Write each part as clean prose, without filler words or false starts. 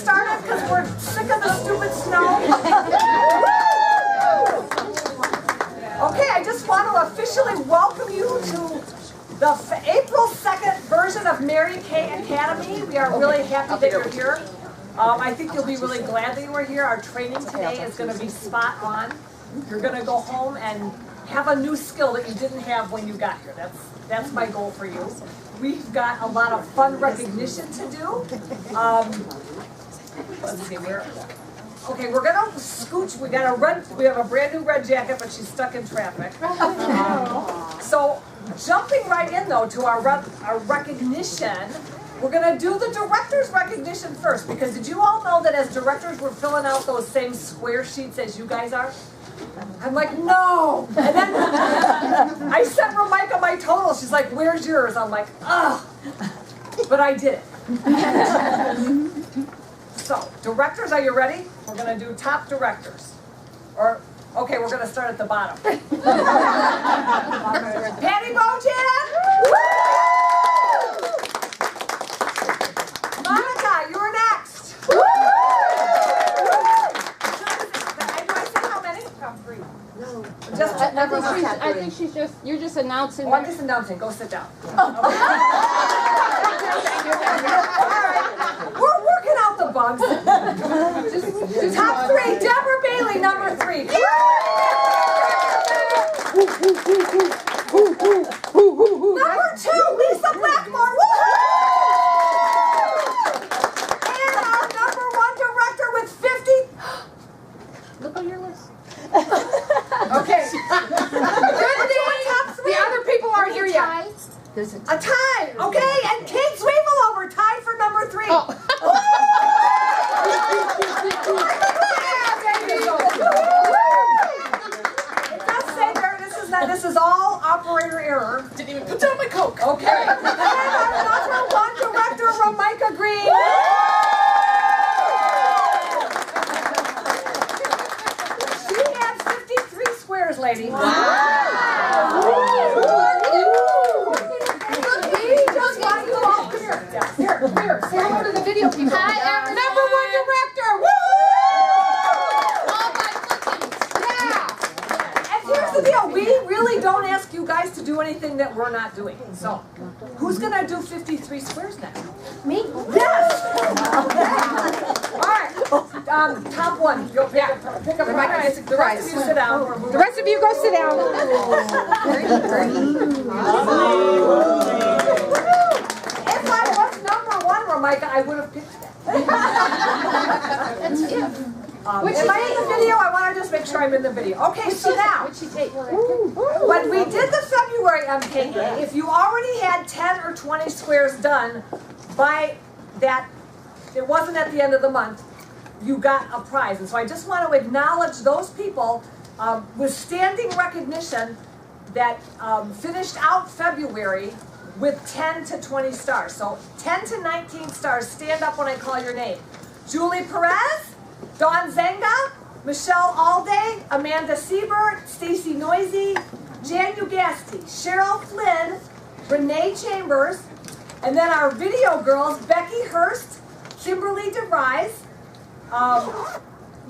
started because we're sick of the stupid snow? Okay, I just want to officially welcome you to the April 2nd version of MKA Academy. We are really happy that you're here. I think you'll be really glad that you were here. Our training today is going to be spot on. You're going to go home and have a new skill that you didn't have when you got here. That's my goal for you. We've got a lot of fun recognition to do. Let's see, okay, we're gonna scooch. We have a brand new red jacket, but she's stuck in traffic. So jumping right in though to our recognition, we're gonna do the director's recognition first, because did you all know that as directors we're filling out those same square sheets as you guys are? I'm like, no! And then I sent Ramika my total. She's like, where's yours? I'm like, ugh! But I did it. So, directors, are you ready? We're going to do top directors. Or, okay, we're going to start at the bottom. Patty Bojan! Monica, you're next! I think you're just announcing. Oh, I'm just announcing. Go sit down. Okay. All right. We're working out the bugs. Top 3. Deborah Bailey, number 3. Number 2, Lisa Blackmore. And our number 1 director with 50. Look on your list. Okay. The other people aren't here yet. There's a tie. Okay, and Kate Zweifel tied for number 3. Oh. It does say there, this is all operator error. Didn't even put down my Coke. Okay. And our number 1 director, Ramika Green. She had 53 squares, lady. Wow. Here, say hello to the video people. Hi, everyone. Number 1 director. Woo! All my cookies. Yeah. And here's the deal. We really don't ask you guys to do anything that we're not doing. So, who's going to do 53 squares next? Me? Yes. All right. Top 1. Go pick up the rest of you sit down. The rest of you go sit down. If I was number 1, Ramika, I would have picked that. That's it. Am I in the video? I want to just make sure I'm in the video. Okay, so now, What'd she take? when we did the February MKA, if you already had 10 or 20 squares done by that, it wasn't at the end of the month, you got a prize. And so I just want to acknowledge those people with standing recognition that finished out February with 10 to 20 stars. So 10 to 19 stars, stand up when I call your name. Julie Perez, Dawn Zenga, Michelle Alday, Amanda Siebert, Stacy Noisy, Jan Ugasti, Cheryl Flynn, Renee Chambers, and then our video girls, Becky Hurst, Kimberly DeVries.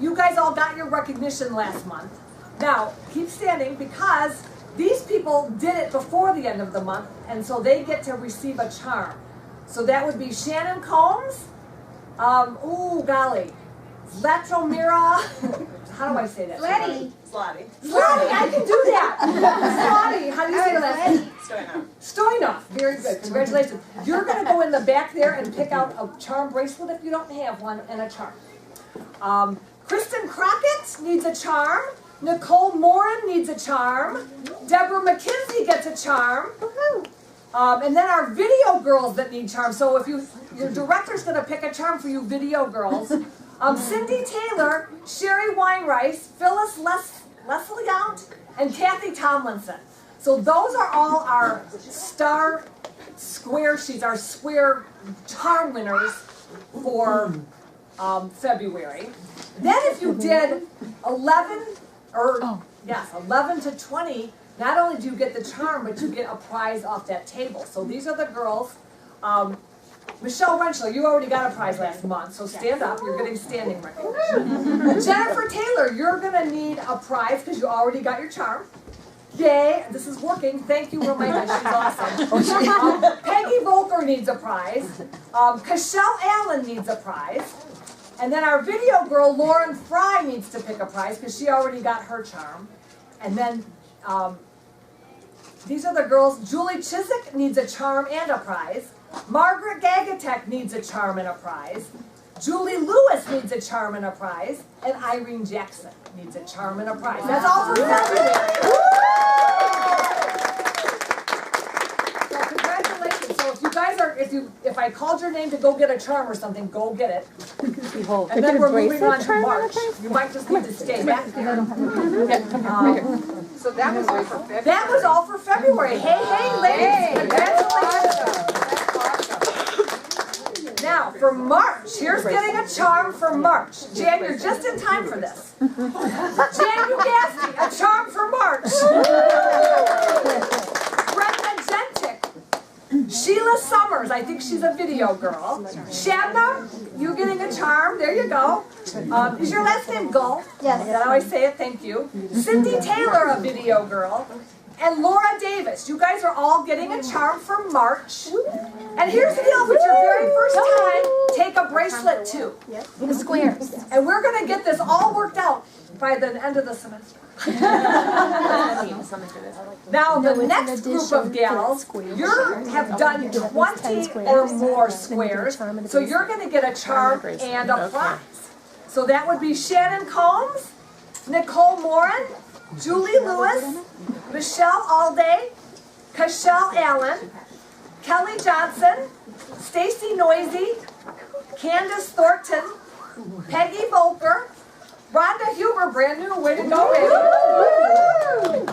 You guys all got your recognition last month. Now, keep standing because these people did it before the end of the month, and so they get to receive a charm. So that would be Shannon Combs, ooh, golly, Zlatomira, how do I say that? Letty. Slotty. Slotty, I can do that. Slotty, how do you say that? Stoyanov. Stoyanov, very good, congratulations. You're going to go in the back there and pick out a charm bracelet if you don't have one, and a charm. Kristen Crockett needs a charm. Nicole Morin needs a charm. Deborah McKenzie gets a charm. And then our video girls that need charms. So if your director's going to pick a charm for you video girls. Cindy Taylor, Sherry Weinreis, Phyllis Lesliount, and Kathy Tomlinson. So those are all our star square sheets, our square charm winners for February. Then if you did 11 to 20, not only do you get the charm, but you get a prize off that table. So these are the girls. Michelle Rentschler, you already got a prize last month, so stand up. You're getting standing recognition. Jennifer Taylor, you're going to need a prize because you already got your charm. Yay, this is working. Thank you, Ramona. She's awesome. Peggy Volker needs a prize. Cashel Allen needs a prize. And then our video girl, Lauren Fry, needs to pick a prize because she already got her charm. And then these are the girls. Julie Chiswick needs a charm and a prize. Margaret Gagatek needs a charm and a prize. Julie Lewis needs a charm and a prize. And Irene Jackson needs a charm and a prize. That's all for February. So congratulations. So if you guys are, if I called your name to go get a charm or something, go get it. And then we're moving on to March. You might just need to stay back there. So that was all for February. That was all for February. Hey, ladies, congratulations. Now, for March, here's getting a charm for March. Jan, you're just in time for this. Jan Ugasti, a charm for March. Brenda Gentic. Sheila Summers, I think she's a video girl. Shabna, you getting a charm. There you go. Is your last name Gull? Yes. Is that how I say it? Thank you. Cindy Taylor, a video girl. And Laura Davis. You guys are all getting a charm for March. And here's the deal, for your very first time, take a bracelet too. The squares. And we're going to get this all worked out by the end of the semester. Now, the next group of gals, you have done 20 or more squares, so you're going to get a charm and a prize. So that would be Shannon Combs, Nicole Morin, Julie Lewis, Michelle Alday, Cashel Allen, Kelly Johnson, Stacy Noisy, Candace Thornton, Peggy Volker, Rhonda Huber, brand new, way to go, baby.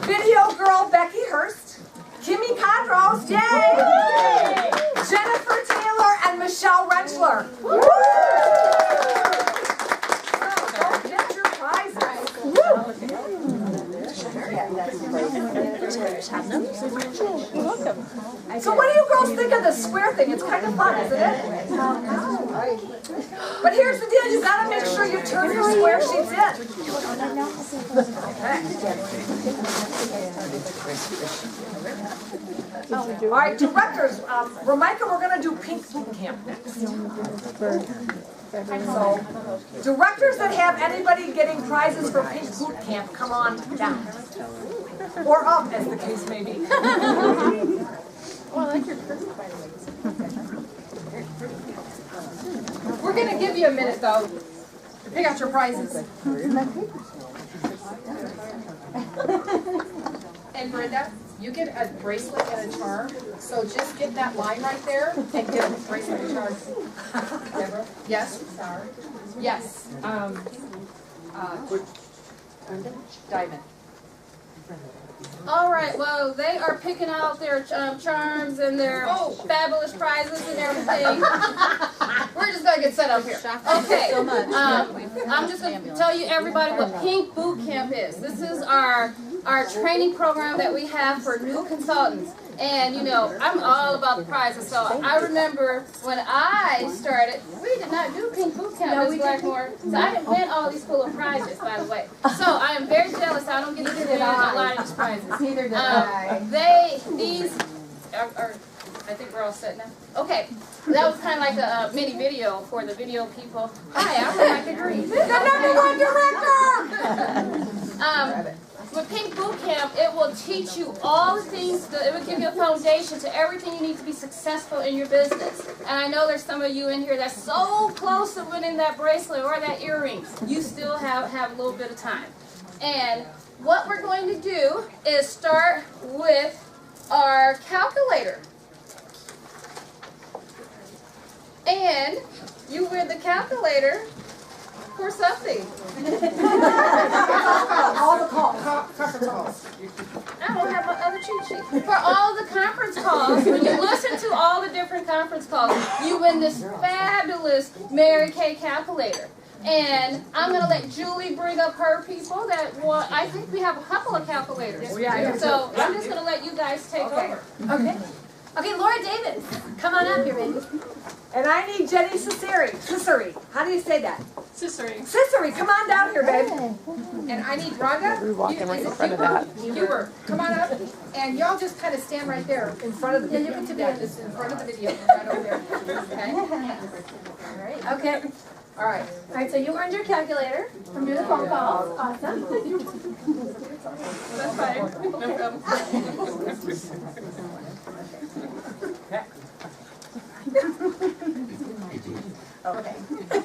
Video girl Becky Hurst, Kimmy Condros, yay! Jennifer Taylor and Michelle Rentschler. Go get your prizes. So what do you girls think of the square thing? It's kind of fun, isn't it? But here's the deal, you gotta make sure you turn your square sheets in. Okay. All right, directors, Ramika, we're gonna do Pink Boot Camp next. So, directors that have anybody getting prizes for Pink Boot Camp, come on down. Or up, as the case may be. We're going to give you a minute, though, to pick out your prizes. And Brenda, you get a bracelet and a charm, so just get that line right there and get a bracelet and charm. Deborah? Yes? Yes. Diamond. All right, well, they are picking out their charms and their fabulous prizes and everything. We're just going to get set up here. Okay, I'm just going to tell you everybody what Pink Boot Camp is. This is our training program that we have for new consultants. And, you know, I'm all about the prizes. So I remember when I started, we did not do Pink Boot Camp, Ms. Blackmore. So I didn't win all these cool prizes, by the way. So I am very jealous. I don't get to win a lot of these prizes. Neither did I. These are, I think we're all set now. Okay, that was kind of like a mini video for the video people. Hi, I'm Rebecca Green, the #1 director. With Pink Boot Camp, it will teach you all the things, it will give you a foundation to everything you need to be successful in your business. And I know there's some of you in here that's so close to winning that bracelet or that earring. You still have a little bit of time. And what we're going to do is start with our calculator. And you win the calculator for something. All the calls. Conference calls. I don't have my other cheat sheet. For all the conference calls, when you listen to all the different conference calls, you win this fabulous Mary Kay calculator. And I'm going to let Julie bring up her people that want, I think we have a couple of calculators. So I'm just going to let you guys take over. Okay, Laura Davis, come on up here, baby. And I need Jenny Ciceri. How do you say that? Ciceri. Ciceri, come on down here, babe. And I need Rhonda. We're walking right in front of that. Huber, come on up. And y'all just kind of stand right there in front of the video. Yeah, just in front of the video, right over there. Okay? Okay. All right. All right, so you earned your calculator from doing the phone calls. Awesome. That's fine. No problem. Okay.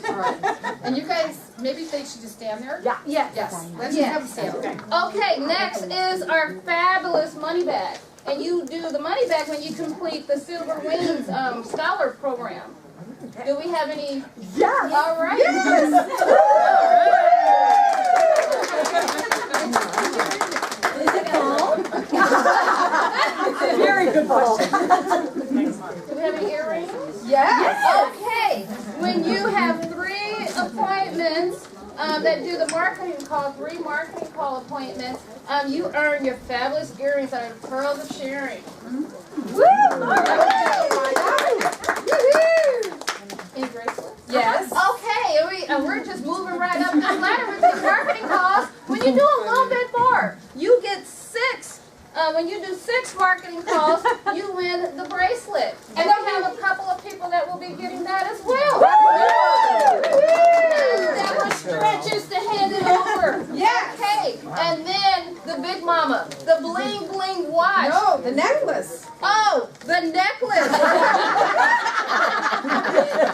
All right. And you guys, maybe they should just stand there? Yeah. Yes. Let's just have them stand. Okay. Okay, next is our fabulous money bag. And you do the money bag when you complete the Silver Wings Scholar Program. Do we have any? Yes. All right. Very good question. Do we have any earrings? Yes. Okay. When you have 3 appointments that do the marketing call, 3 marketing call appointments, you earn your fabulous earrings that are pearls of sharing. Woo! In bracelets? Yes. Okay, we're just moving right up this ladder with these marketing calls. When you do a little bit more, you get 6. When you do 6 marketing calls, you win the bracelet. And we have a couple of people that will be getting that as well. That was stretches to hand it over. Yes. Okay, and then the big mama, the bling bling watch. No, the necklace. Oh, the necklace.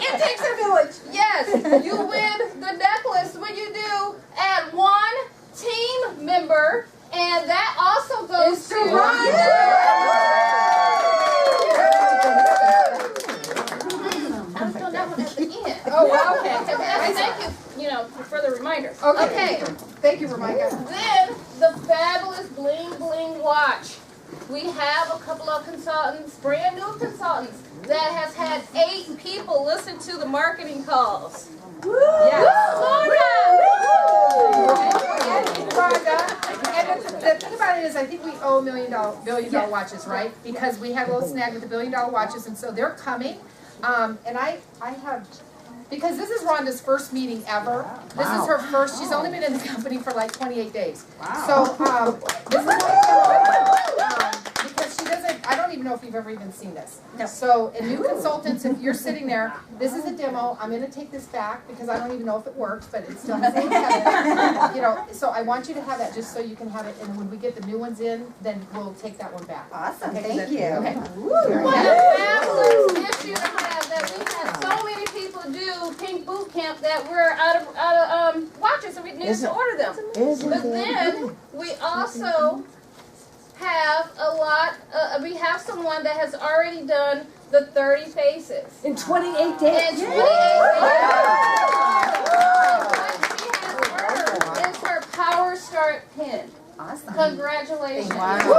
It takes a village. Yes, you win the necklace when you do add 1 team member, and that also goes to Rhonda. I'm doing that one at the end. Oh, wow, okay. Thank you, for the reminder. Okay. Thank you, Ramika. Then the fabulous bling bling watch. We have a couple of consultants, brand new consultants, that has had 8 people listen to the marketing calls. Yes. And the thing about it is, I think we owe billion dollar watches, right? Because we had a little snag with the $1 billion watches, and so they're coming. And I have, because this is Rhonda's first meeting ever. This is her first. She's only been in the company for like 28 days. Wow. So this is because she doesn't. I don't even know if you've ever even seen this. No. So, and new consultants, if you're sitting there, this is a demo. I'm going to take this back because I don't even know if it works, but it still has so I want you to have that just so you can have it. And when we get the new ones in, then we'll take that one back. Awesome, thank you. Okay. What a fabulous issue to have that we had so many people do Pink Boot Camp that we're out of watches, so we needed to order them. But then we also have we have someone that has already done the 30 faces. In 28 days. In 28 days. It's her Power Start pin. Awesome. Congratulations. Wow. Now,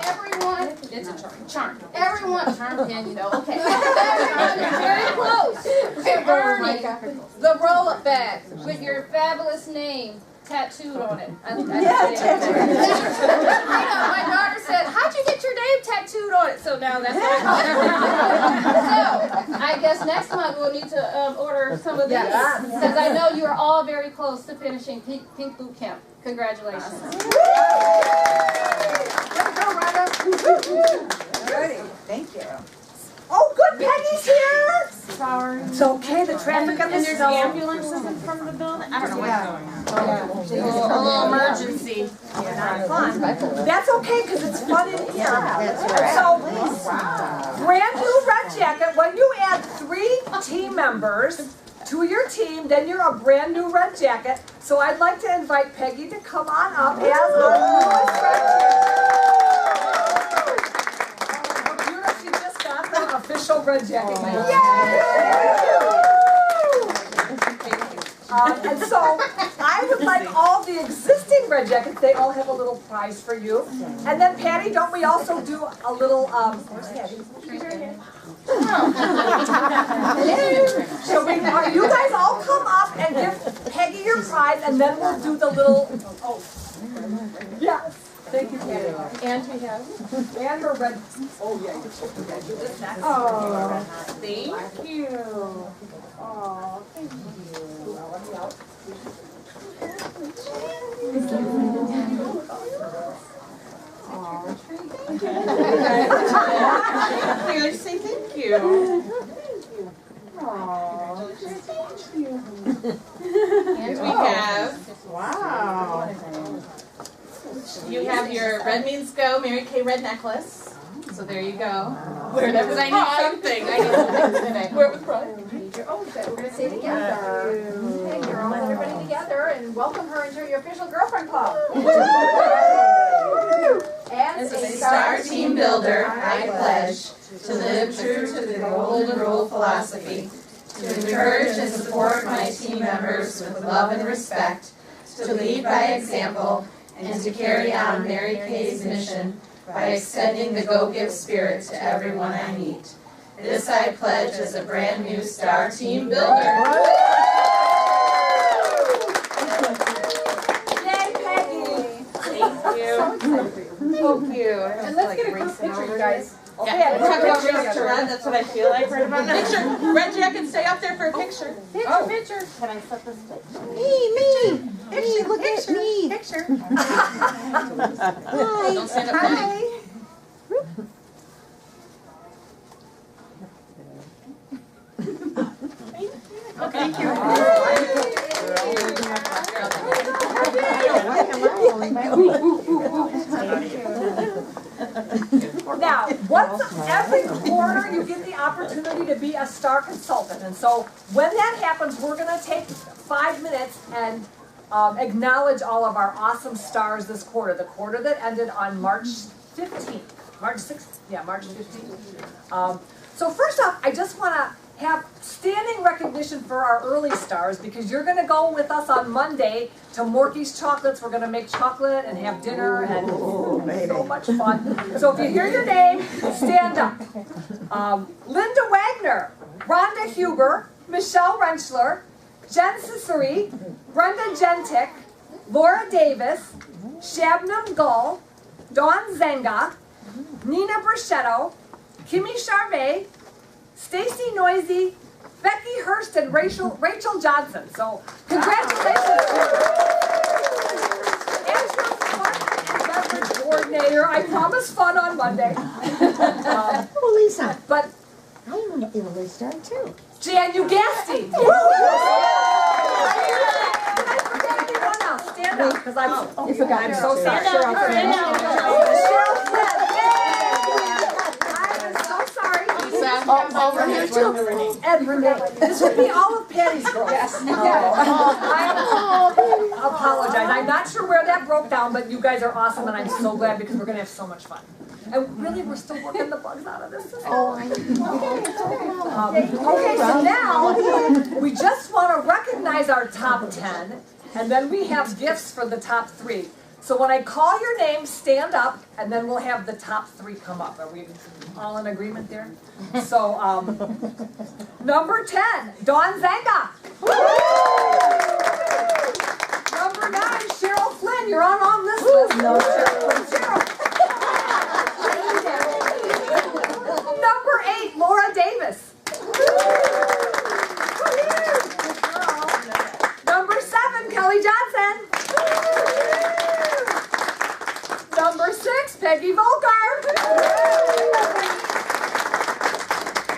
everyone, it's a charm. Everyone, charm pin, okay. Everyone is very close to earning the roll-up bag with your fabulous name tattooed on it. My daughter said, "How'd you get your name tattooed on it?" So now that's what So I guess next month we'll need to order some of these because I know you are all very close to finishing Pink Boot Camp. Congratulations. Ready. Thank you. Oh, good, Peggy's here. Sorry. It's okay. The traffic on the There's ambulances in front of the building. I don't know what's going on. A little emergency. Not fun. That's okay because it's fun in here. So, brand new red jacket. When you add 3 team members to your team, then you're a brand new red jacket. So I'd like to invite Peggy to come on up as our newest red jacket. She just got her official red jacket. And so I would like all the existing red jackets, they all have a little prize for you. And then Patty, don't we also do a little, where's Patty? So you guys all come up and give Peggy your prize and then we'll do the little, yes. Thank you, Patty. And we have. And her red. Oh, yeah. You can do this next. Thank you. Oh, thank you. Well, let me out. Here, say thank you. And we have, Wow. you have your Red Means Go Mary Kay red necklace. So there you go. Wear that with pride. I need something. I need something. Wear it with pride. Oh, good. We're going to say together. Okay, girls, everybody together, and welcome her into your official girlfriend club. As As a star team builder, I pledge to live true to the golden rule philosophy, to encourage and support my team members with love and respect, to lead by example, and to carry on Mary Kay's mission by extending the Go Give spirit to everyone I meet. This I pledge as a brand new star team builder. Yay, Peggy! Thank you. Thank you. And let's get a group picture, you guys. Okay, Yeah, I'm we'll have gonna pictures to run. That's what I feel like right about now. Picture. Reggie, I can stay up there for a picture. Picture. Can I set this picture? Me. Look at me. Picture. Hi. Don't stand up, Patty. Hi. Okay. Thank you. Now, once every quarter you get the opportunity to be a star consultant. And so when that happens, we're going to take 5 minutes and acknowledge all of our awesome stars this quarter. The quarter that ended on March 15th. March 6th? Yeah, March 15th. So first off, I just want to have standing recognition for our early stars because you're going to go with us on Monday to Morky's Chocolates. We're going to make chocolate and have dinner and so much fun. So if you hear your name, stand up. Linda Wagner, Rhonda Huber, Michelle Renschler, Jen Ciceri, Brenda Gentick, Laura Davis, Shabnam Gull, Dawn Zenga, Nina Bruschetto, Kimmy Charvet, Stacy Noisy, Becky Hurst, and Rachel Johnson. So, congratulations. As your fun beverage coordinator, I promise fun on Monday. Oh, Lisa. But, I want to be a Lily Star too. Jan, you gassed me. Did I forget anyone else? Stand up, because I'm so sorry. Cheryl Flynn. I'm so sorry. Over here too. And Renee. This would be all of Patty's girls. Yes. I apologize. I'm not sure where that broke down, but you guys are awesome, and I'm so glad because we're going to have so much fun. And really, we're still working the bugs out of this system. Okay, so now we just want to recognize our top 10, and then we have gifts for the top 3. So when I call your name, stand up, and then we'll have the top 3 come up. Are we all in agreement there? So, number 10, Dawn Zenga. Number 9, Cheryl Flynn. You're on this list. No, Cheryl. Number 8, Laura Davis. Number 7, Kelly Johnson. Number 6, Peggy Volker.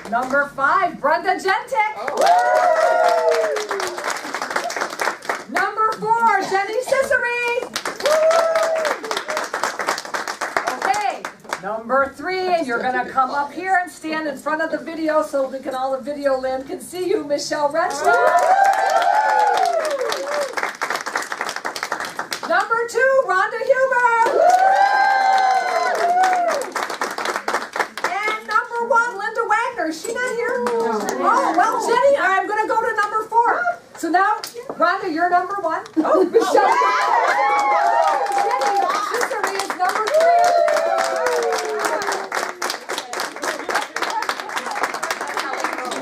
Number 5, Brenda Gentick. Number 4, Jenny Ciceri. Okay, number 3, and you're going to come up here and stand in front of the video so we can all the video land can see you, Michelle Renschler. Number 2, Rhonda Huber. And number 1, Linda Wagner. Is she not here? Oh, well, Jenny, I'm going to go to number 4. So now, Rhonda, you're number 1. Oh, Michelle. Jenny, Ciceri is number 3.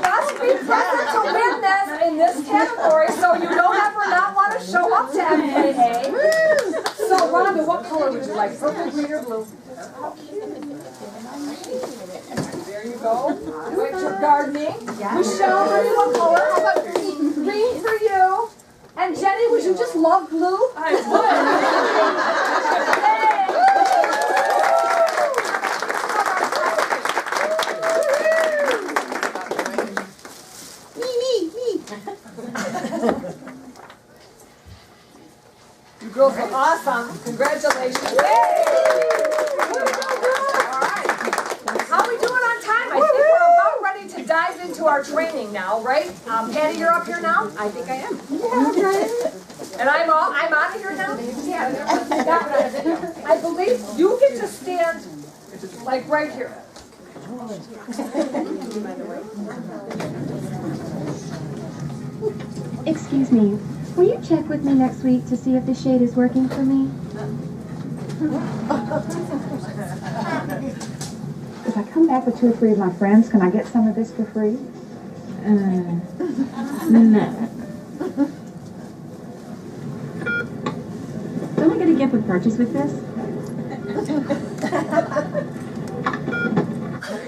Must be present to win this in this category, so you don't ever not want to show up to MKA. So Now, Rhonda, what color would you like? Purple, green, or blue? There you go. Right, you're gardening. Michelle, honey, what color? How about green? Green for you. And Jenny, would you just love blue? I You girls are awesome. Congratulations. Yay! All right. How are we doing on time? I think we're about ready to dive into our training now, right? Patty, you're up here now? I think I am. Yeah, and I'm out of here now? Yeah. I believe you get to stand like right here. Excuse me, will you check with me next week to see if the shade is working for me? If I come back with 2 or 3 of my friends, can I get some of this for free? No. Don't I get a gift with purchase with this?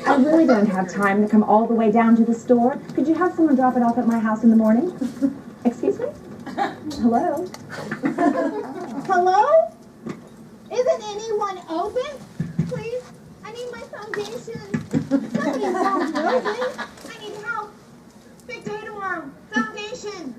I really don't have time to come all the way down to the store. Could you have someone drop it off at my house in the morning? Excuse me? Hello? Hello? Isn't anyone open? Please, I need my foundation. Somebody's home moving. I need help. Big day tomorrow. Foundation.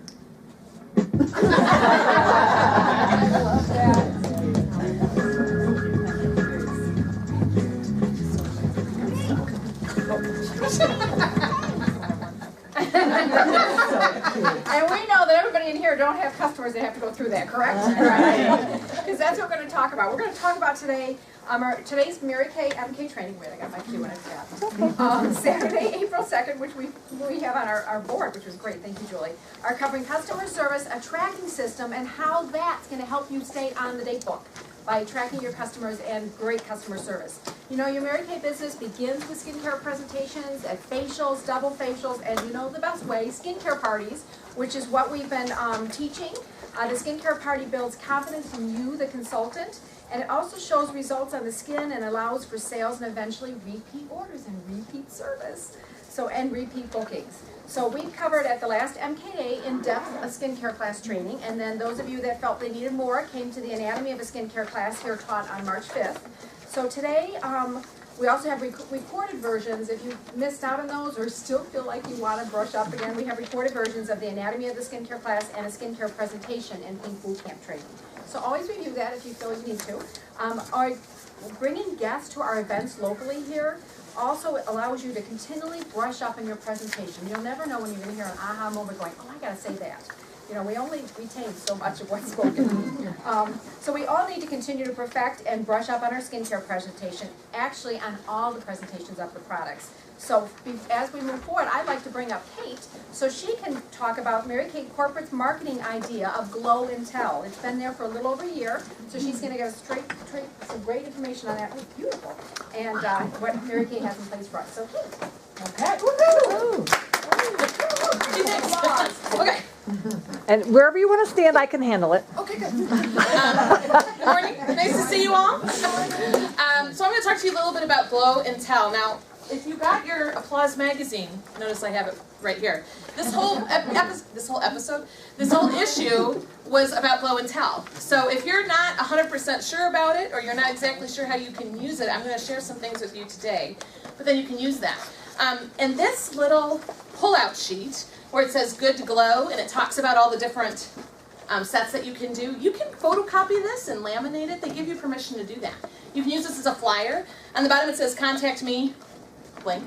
And we know that everybody in here don't have customers that have to go through that, correct? Right? Because that's what we're going to talk about. We're going to talk about today, today's Mary Kay MK training. Wait, I got my cue when I got Saturday, April 2nd, which we have on our board, which was great. Thank you, Julie. Are covering customer service, a tracking system, and how that's going to help you stay on the date book by tracking your customers and great customer service. You know, your Mary Kay business begins with skincare presentations and facials, double facials, and you know the best way, skincare parties, which is what we've been teaching. The skincare party builds confidence in you, the consultant, and it also shows results on the skin and allows for sales and eventually repeat orders and repeat service. And repeat bookings. So we covered at the last MKA in-depth a skincare class training, and then those of you that felt they needed more came to the anatomy of a skincare class here taught on March 5th. So today, we also have recorded versions. If you missed out on those or still feel like you want to brush up again, we have recorded versions of the anatomy of the skincare class and a skincare presentation in Pink Boot Camp training. So always review that if you feel you need to. Bringing guests to our events locally here also allows you to continually brush up in your presentation. You'll never know when you're going to hear an aha moment going, oh, I got to say that. You know, we only retain so much of what's spoken. So we all need to continue to perfect and brush up on our skincare presentation, actually on all the presentations of the products. So as we move forward, I'd like to bring up Kate so she can talk about Mary Kay Corporate's marketing idea of Glow and Tell. It's been there for a little over a year, so she's going to get us some great information on that. It's beautiful. And what Mary Kay has in place for us. So Kate. Okay. Woo-hoo! Okay. And wherever you want to stand, I can handle it. Okay, good. Morning. Nice to see you all. So I'm going to talk to you a little bit about Glow and Tell. Now, if you got your Applause magazine, notice I have it right here. This whole issue was about Glow and Tell. So if you're not 100% sure about it, or you're not exactly sure how you can use it, I'm going to share some things with you today. But then you can use that. And this little pull-out sheet, where it says Good to Glow, and it talks about all the different sets that you can do. You can photocopy this and laminate it. They give you permission to do that. You can use this as a flyer. On the bottom it says, contact me, blank.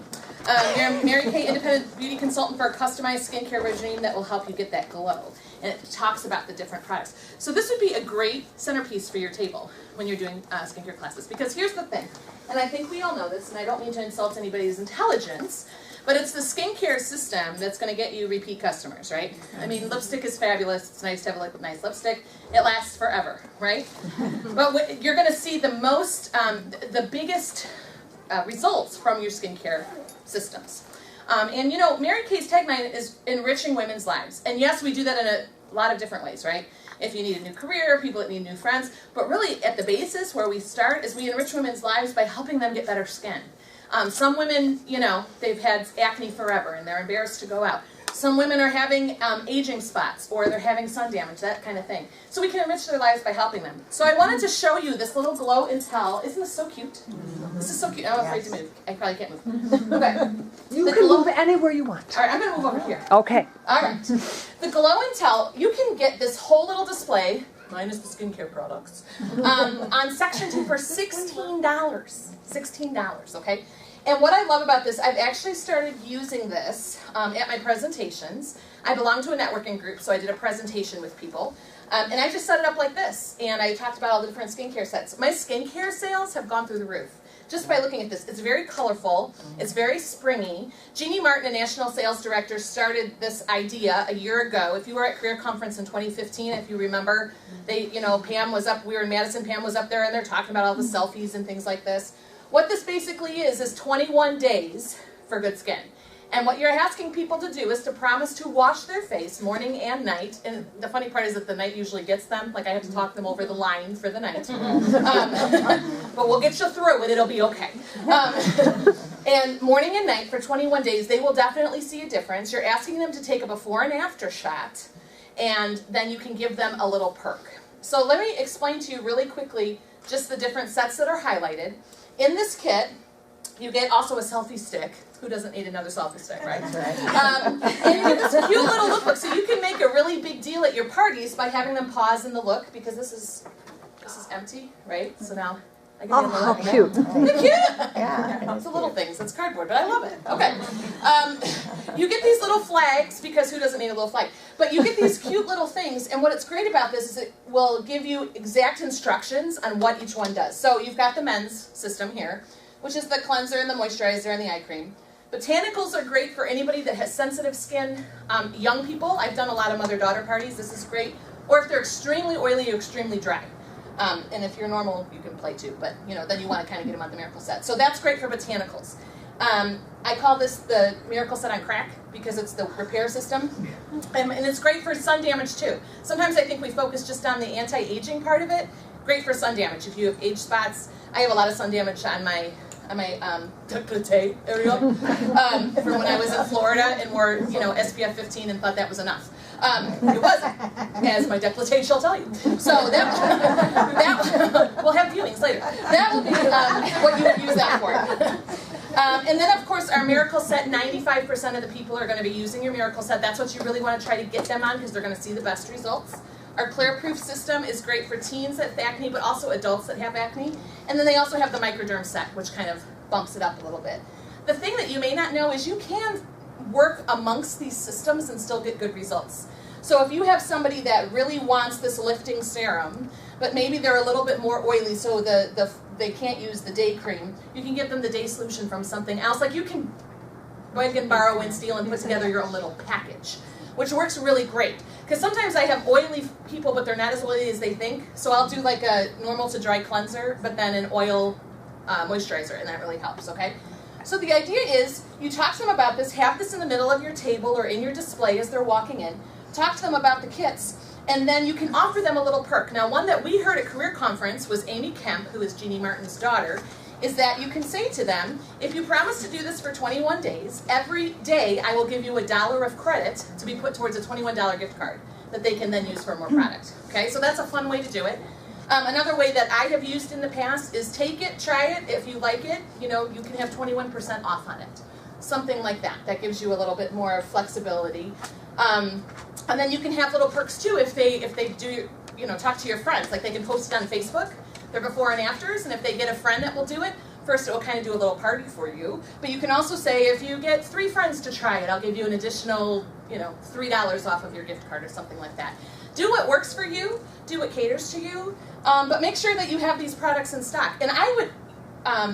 You're a Mary Kay independent beauty consultant for a customized skincare regime that will help you get that glow. And it talks about the different products. So this would be a great centerpiece for your table when you're doing skincare classes. Because here's the thing, and I think we all know this, and I don't mean to insult anybody's intelligence, but it's the skincare system that's going to get you repeat customers, right? I mean, lipstick is fabulous. It's nice to have a nice lipstick. It lasts forever, right? But you're going to see the most, the biggest results from your skincare systems. And you know, Mary Kay's tagline is enriching women's lives. And yes, we do that in a lot of different ways, right? if you need a new career, people that need new friends. But really, at the basis where we start is we enrich women's lives by helping them get better skin. Some women, you know, they've had acne forever and they're embarrassed to go out. Some women are having aging spots, or they're having sun damage, that kind of thing. So we can enrich their lives by helping them. So I wanted to show you this little glow and tell. Isn't this so cute? This is so cute. I'm afraid to move. I probably can't move. Okay. You can move anywhere you want. All right, I'm going to move over here. Okay. All right. The glow and tell, you can get this whole little display, minus the skincare products, on Section 2 for $16. $16, okay? And what I love about this, I've actually started using this at my presentations. I belong to a networking group, so I did a presentation with people. And I just set it up like this, and I talked about all the different skincare sets. My skincare sales have gone through the roof just by looking at this. It's very colorful. It's very springy. Jeannie Martin, a national sales director, started this idea a year ago. If you were at Career Conference in 2015, if you remember, Pam was up, we were in Madison, Pam was up there, and they're talking about all the selfies and things like this. What this basically is 21 days for good skin. And what you're asking people to do is to promise to wash their face morning and night. And the funny part is that the night usually gets them. Like I have to talk them over the line for the night. But we'll get you through it. It'll be okay. And morning and night for 21 days, they will definitely see a difference. You're asking them to take a before and after shot. And then you can give them a little perk. So let me explain to you really quickly just the different sets that are highlighted. In this kit, you get also a selfie stick. Who doesn't need another selfie stick, right? That's right. And you get this cute little lookbook, so you can make a really big deal at your parties by having them pause in the look, because this is empty, right? So now I can get the look. How cute. Isn't it cute? Yeah. It's the little things. It's cardboard, but I love it. Okay. You get these little flags, because who doesn't need a little flag? But you get these cute little things, and what's great about this is it will give you exact instructions on what each one does. So you've got the men's system here, which is the cleanser and the moisturizer and the eye cream. Botanicals are great for anybody that has sensitive skin. Young people, I've done a lot of mother-daughter parties. This is great. Or if they're extremely oily or extremely dry. And if you're normal, you can play too. But then you want to kind of get them on the Miracle Set. So that's great for botanicals. I call this the Miracle Set on crack because it's the repair system. And it's great for sun damage too. Sometimes I think we focus just on the anti-aging part of it. Great for sun damage. If you have age spots, I have a lot of sun damage on my décolleté area from when I was in Florida and wore SPF 15 and thought that was enough. It wasn't, as my décolleté shall tell you. So that we'll have viewings later. That will be what you would use that for. And then, of course, our Miracle Set, 95% of the people are going to be using your Miracle Set. That's what you really want to try to get them on because they're going to see the best results. Our Clear Proof system is great for teens that have acne, but also adults that have acne. And then they also have the Microderm Set, which kind of bumps it up a little bit. The thing that you may not know is you can work amongst these systems and still get good results. So if you have somebody that really wants this lifting serum, but maybe they're a little bit more oily, so they can't use the day cream, you can give them the day solution from something else. Like you can go ahead and borrow and steal and put together your own little package, which works really great. Because sometimes I have oily people, but they're not as oily as they think. So I'll do like a normal to dry cleanser, but then an oil moisturizer, and that really helps, okay? So the idea is you talk to them about this, have this in the middle of your table or in your display as they're walking in, talk to them about the kits, and then you can offer them a little perk. Now, one that we heard at Career Conference was Amy Kemp, who is Jeannie Martin's daughter, is that you can say to them, if you promise to do this for 21 days, every day I will give you $1 of credit to be put towards a $21 gift card that they can then use for more product. Okay, so that's a fun way to do it. Another way that I have used in the past is take it, try it. If you like it, you can have 21% off on it. Something like that. That gives you a little bit more flexibility. And then you can have little perks too if they do, talk to your friends. Like they can post it on Facebook, their before and afters, and if they get a friend that will do it, first it will kind of do a little party for you. But you can also say, if you get 3 friends to try it, I'll give you an additional, $3 off of your gift card or something like that. Do what works for you, do what caters to you, but make sure that you have these products in stock. And I would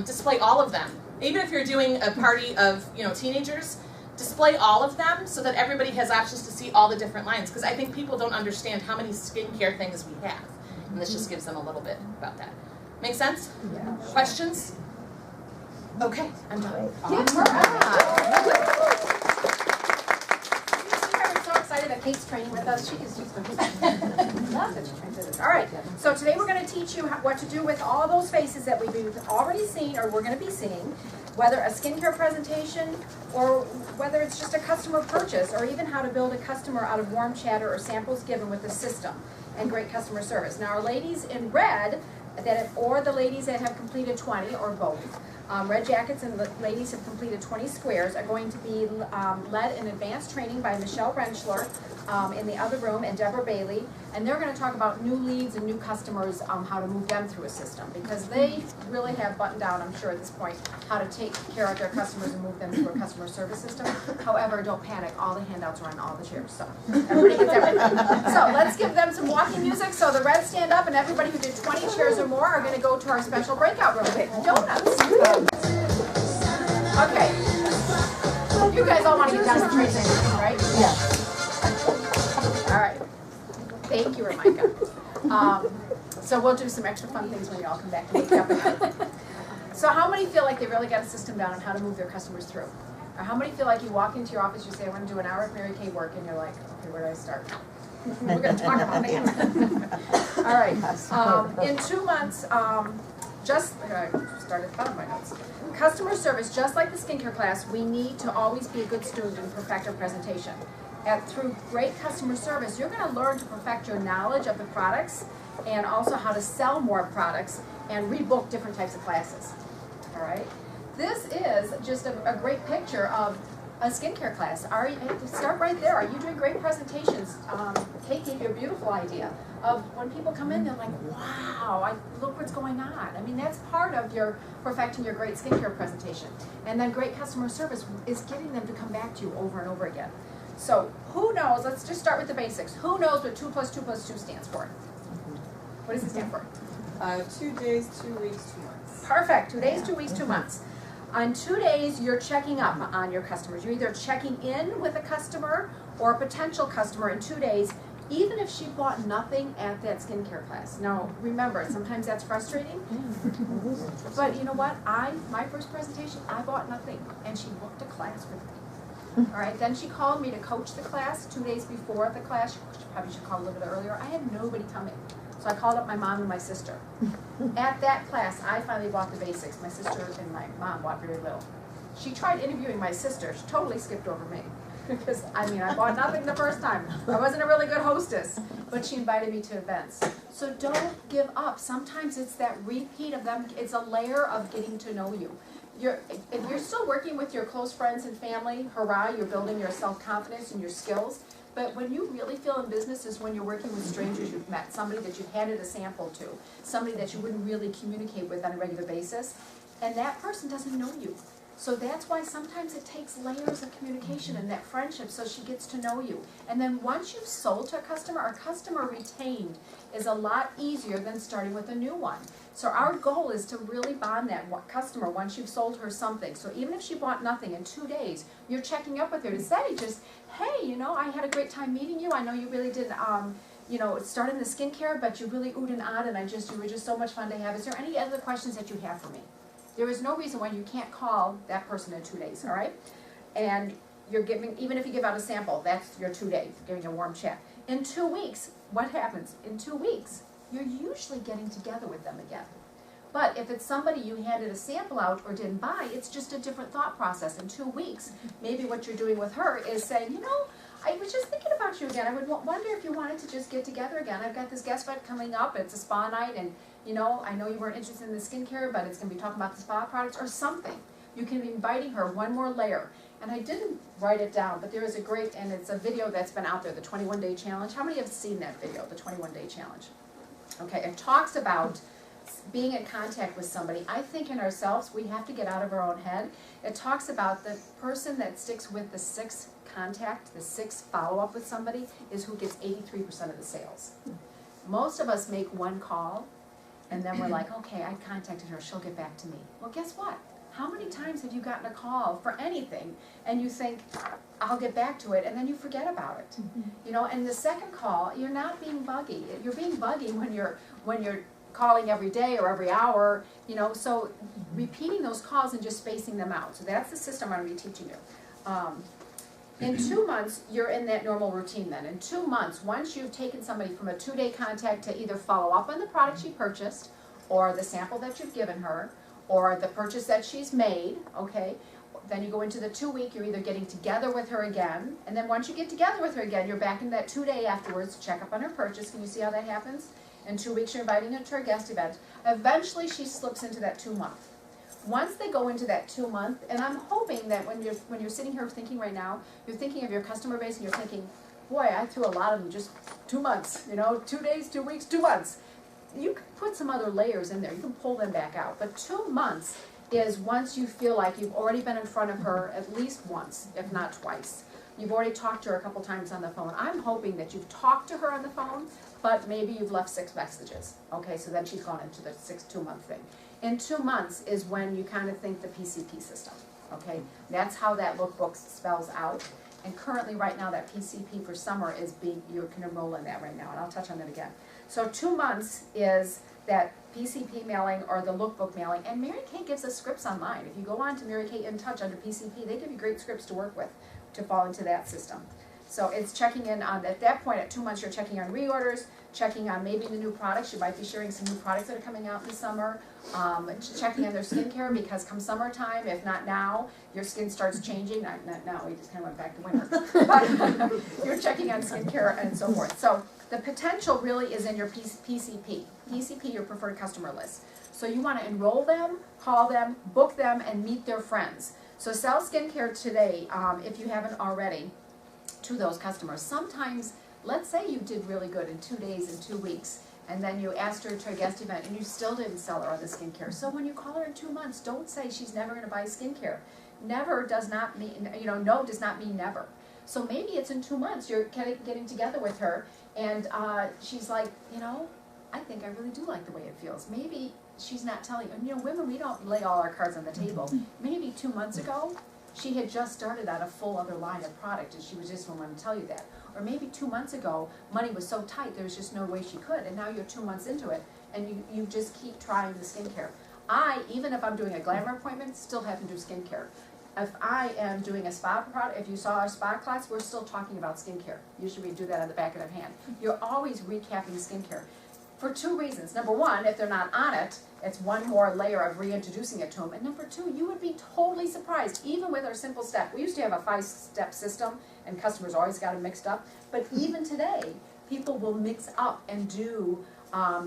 display all of them. Even if you're doing a party of, teenagers, display all of them so that everybody has options to see all the different lines. Because I think people don't understand how many skincare things we have. And this just gives them a little bit about that. Make sense? Yeah. Questions? Okay, I'm done. I'm so excited that Kate's training with us. She is just Love that you did this. All right, so today we're going to teach you what to do with all those faces that we've already seen or we're going to be seeing, whether a skincare presentation or whether it's just a customer purchase, or even how to build a customer out of warm chatter or samples given with the system and great customer service. Now our ladies in red, or the ladies that have completed 20 or both, red jackets and the ladies have completed 20 squares, are going to be led in advanced training by Michelle Rentschler in the other room, and Deborah Bailey, and they're going to talk about new leads and new customers, how to move them through a system, because they really have buttoned down, I'm sure at this point, how to take care of their customers and move them through a customer service system. However, don't panic, all the handouts are on all the chairs, so everybody gets everything. So let's give them some walking music. So the reds stand up, and everybody who did 20 chairs or more are going to go to our special breakout room with donuts. Okay. You guys all want to get down to the trade station, right? Yeah. All right. Thank you, Ramika. So we'll do some extra fun things when you all come back to make up. So how many feel like they really got a system down on how to move their customers through? Or how many feel like you walk into your office, you say, I want to do an hour of Mary Kay work, and you're like, okay, where do I start? We're going to talk about that. All right. In 2 months, I started at the bottom of my notes. Customer service, just like the skincare class, we need to always be a good student and perfect our presentation. Through great customer service, you're going to learn to perfect your knowledge of the products and also how to sell more products and rebook different types of classes. All right. This is just a great picture of a skincare class. Start right there. Are you doing great presentations? Kate gave you a beautiful idea of when people come in, they're like, wow, look what's going on. I mean, that's part of your perfecting your great skincare presentation. And then great customer service is getting them to come back to you over and over again. So who knows, let's just start with the basics. Who knows what 2 + 2 + 2 stands for? What does it stand for? 2 days, 2 weeks, 2 months. Perfect, 2 days, 2 weeks, 2 months. On 2 days, you're checking up on your customers. You're either checking in with a customer or a potential customer in 2 days, even if she bought nothing at that skincare class. Now, remember, sometimes that's frustrating, but you know what? My first presentation, I bought nothing, and she booked a class with me. All right, then she called me to coach the class 2 days before the class. She probably should call a little bit earlier. I had nobody coming. So I called up my mom and my sister. At that class, I finally bought the basics. My sister and my mom bought very little. She tried interviewing my sister. She totally skipped over me. Because, I bought nothing the first time. I wasn't a really good hostess. But she invited me to events. So don't give up. Sometimes it's that repeat of them. It's a layer of getting to know you. If you're still working with your close friends and family, hurrah, you're building your self-confidence and your skills. But when you really feel in business is when you're working with strangers you've met, somebody that you've handed a sample to, somebody that you wouldn't really communicate with on a regular basis, and that person doesn't know you. So that's why sometimes it takes layers of communication and that friendship so she gets to know you. And then once you've sold to a customer retained is a lot easier than starting with a new one. So our goal is to really bond that customer once you've sold her something. So even if she bought nothing in 2 days, you're checking up with her to say just, hey, I had a great time meeting you. I know you really did, start in the skincare, but you really oohed and ahed, and you were just so much fun to have. Is there any other questions that you have for me? There is no reason why you can't call that person in 2 days, all right? And you're giving, even if you give out a sample, that's your 2 days, giving a warm chat. In 2 weeks, what happens? In 2 weeks, you're usually getting together with them again. But if it's somebody you handed a sample out or didn't buy, it's just a different thought process. In 2 weeks, maybe what you're doing with her is saying, I was just thinking about you again. I would wonder if you wanted to just get together again. I've got this guest event coming up. It's a spa night, and I know you weren't interested in the skincare, but it's going to be talking about the spa products or something. You can be inviting her one more layer. And I didn't write it down, but there is and it's a video that's been out there, the 21-day challenge. How many have seen that video, the 21-day challenge? Okay, it talks about being in contact with somebody. I think in ourselves, we have to get out of our own head. It talks about the person that sticks with the 6 contact, the 6 follow-up with somebody, is who gets 83% of the sales. Most of us make one call, and then we're like, okay, I contacted her, she'll get back to me. Well, guess what? How many times have you gotten a call for anything, and you think, I'll get back to it, and then you forget about it? And the second call, you're not being buggy. You're being buggy when you're calling every day or every hour, so repeating those calls and just spacing them out. So that's the system I'm going to be teaching you. In 2 months, you're in that normal routine then. In 2 months, once you've taken somebody from a 2-day contact to either follow up on the product she purchased, or the sample that you've given her, or the purchase that she's made, okay, then you go into the 2-week, you're either getting together with her again, and then once you get together with her again, you're back in that 2-day afterwards to check up on her purchase. Can you see how that happens? In 2 weeks, you're inviting her to her guest event. Eventually, she slips into that 2-month. Once they go into that 2-month, and I'm hoping that when you're sitting here thinking right now, you're thinking of your customer base and you're thinking, boy, I threw a lot of them just 2 months, 2 days, 2 weeks, 2 months. You can put some other layers in there. You can pull them back out. But 2 months is once you feel like you've already been in front of her at least once, if not twice. You've already talked to her a couple times on the phone. I'm hoping that you've talked to her on the phone, but maybe you've left 6 messages. Okay, so then she's gone into the 2-month thing. In 2 months is when you kind of think the PCP system. Okay, that's how that lookbook spells out. And currently, right now, that PCP for summer is you can enroll in that right now, and I'll touch on that again. So 2 months is that PCP mailing or the lookbook mailing, and Mary Kay gives us scripts online. If you go on to Mary Kay In Touch under PCP, they give you great scripts to work with to fall into that system. So it's checking in on, at that point, at 2 months, you're checking on reorders, checking on maybe the new products. You might be sharing some new products that are coming out in the summer, checking on their skincare, because come summertime, if not now, your skin starts changing. Not now, we just kind of went back to winter. But you're checking on skincare and so forth. So the potential really is in your PCP. PCP, your preferred customer list. So you want to enroll them, call them, book them, and meet their friends. So sell skincare today, if you haven't already, to those customers. Sometimes, let's say you did really good in 2 days and 2 weeks, and then you asked her to a guest event and you still didn't sell her on the skincare. So when you call her in 2 months, don't say she's never going to buy skincare. Never does not mean, no does not mean never. So maybe it's in 2 months, you're getting together with her, and she's like, I think I really do like the way it feels. Maybe she's not telling you, women, we don't lay all our cards on the table. Maybe 2 months ago, she had just started on a full other line of product, and she was just wanting to tell you that. Or maybe 2 months ago, money was so tight, there was just no way she could, and now you're 2 months into it, and you just keep trying the skincare. Even if I'm doing a glamour appointment, still have to do skincare. If I am doing a spa product, if you saw our spa class, we're still talking about skincare. Usually we do that on the back of their hand. You're always recapping skincare. For 2 reasons. Number one, if they're not on it, it's one more layer of reintroducing it to them. And number 2, you would be totally surprised, even with our simple step. We used to have a 5-step system, and customers always got them mixed up. But even today, people will mix up and do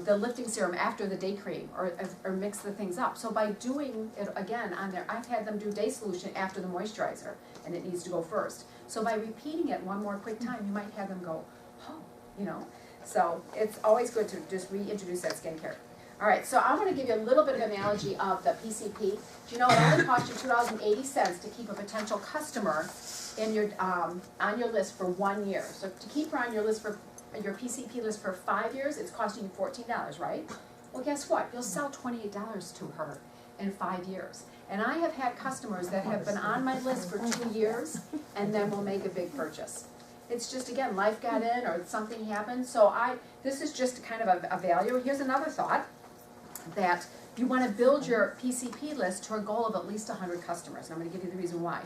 the lifting serum after the day cream, or mix the things up. So by doing it again on there, I've had them do day solution after the moisturizer, and it needs to go first. So by repeating it one more quick time, you might have them go, oh, So it's always good to just reintroduce that skincare. All right, so I want to give you a little bit of an analogy of the PCP. Do you know it only costs you $2.80 to keep a potential customer in your on your list for 1 year? So to keep her on your list for your PCP list for 5 years, it's costing you $14, right? Well, guess what? You'll sell $28 to her in 5 years. And I have had customers that have been on my list for 2 years and then will make a big purchase. It's just, again, life got in or something happened. So this is just kind of a value. Here's another thought, that you want to build your PCP list to a goal of at least 100 customers. And I'm going to give you the reason why.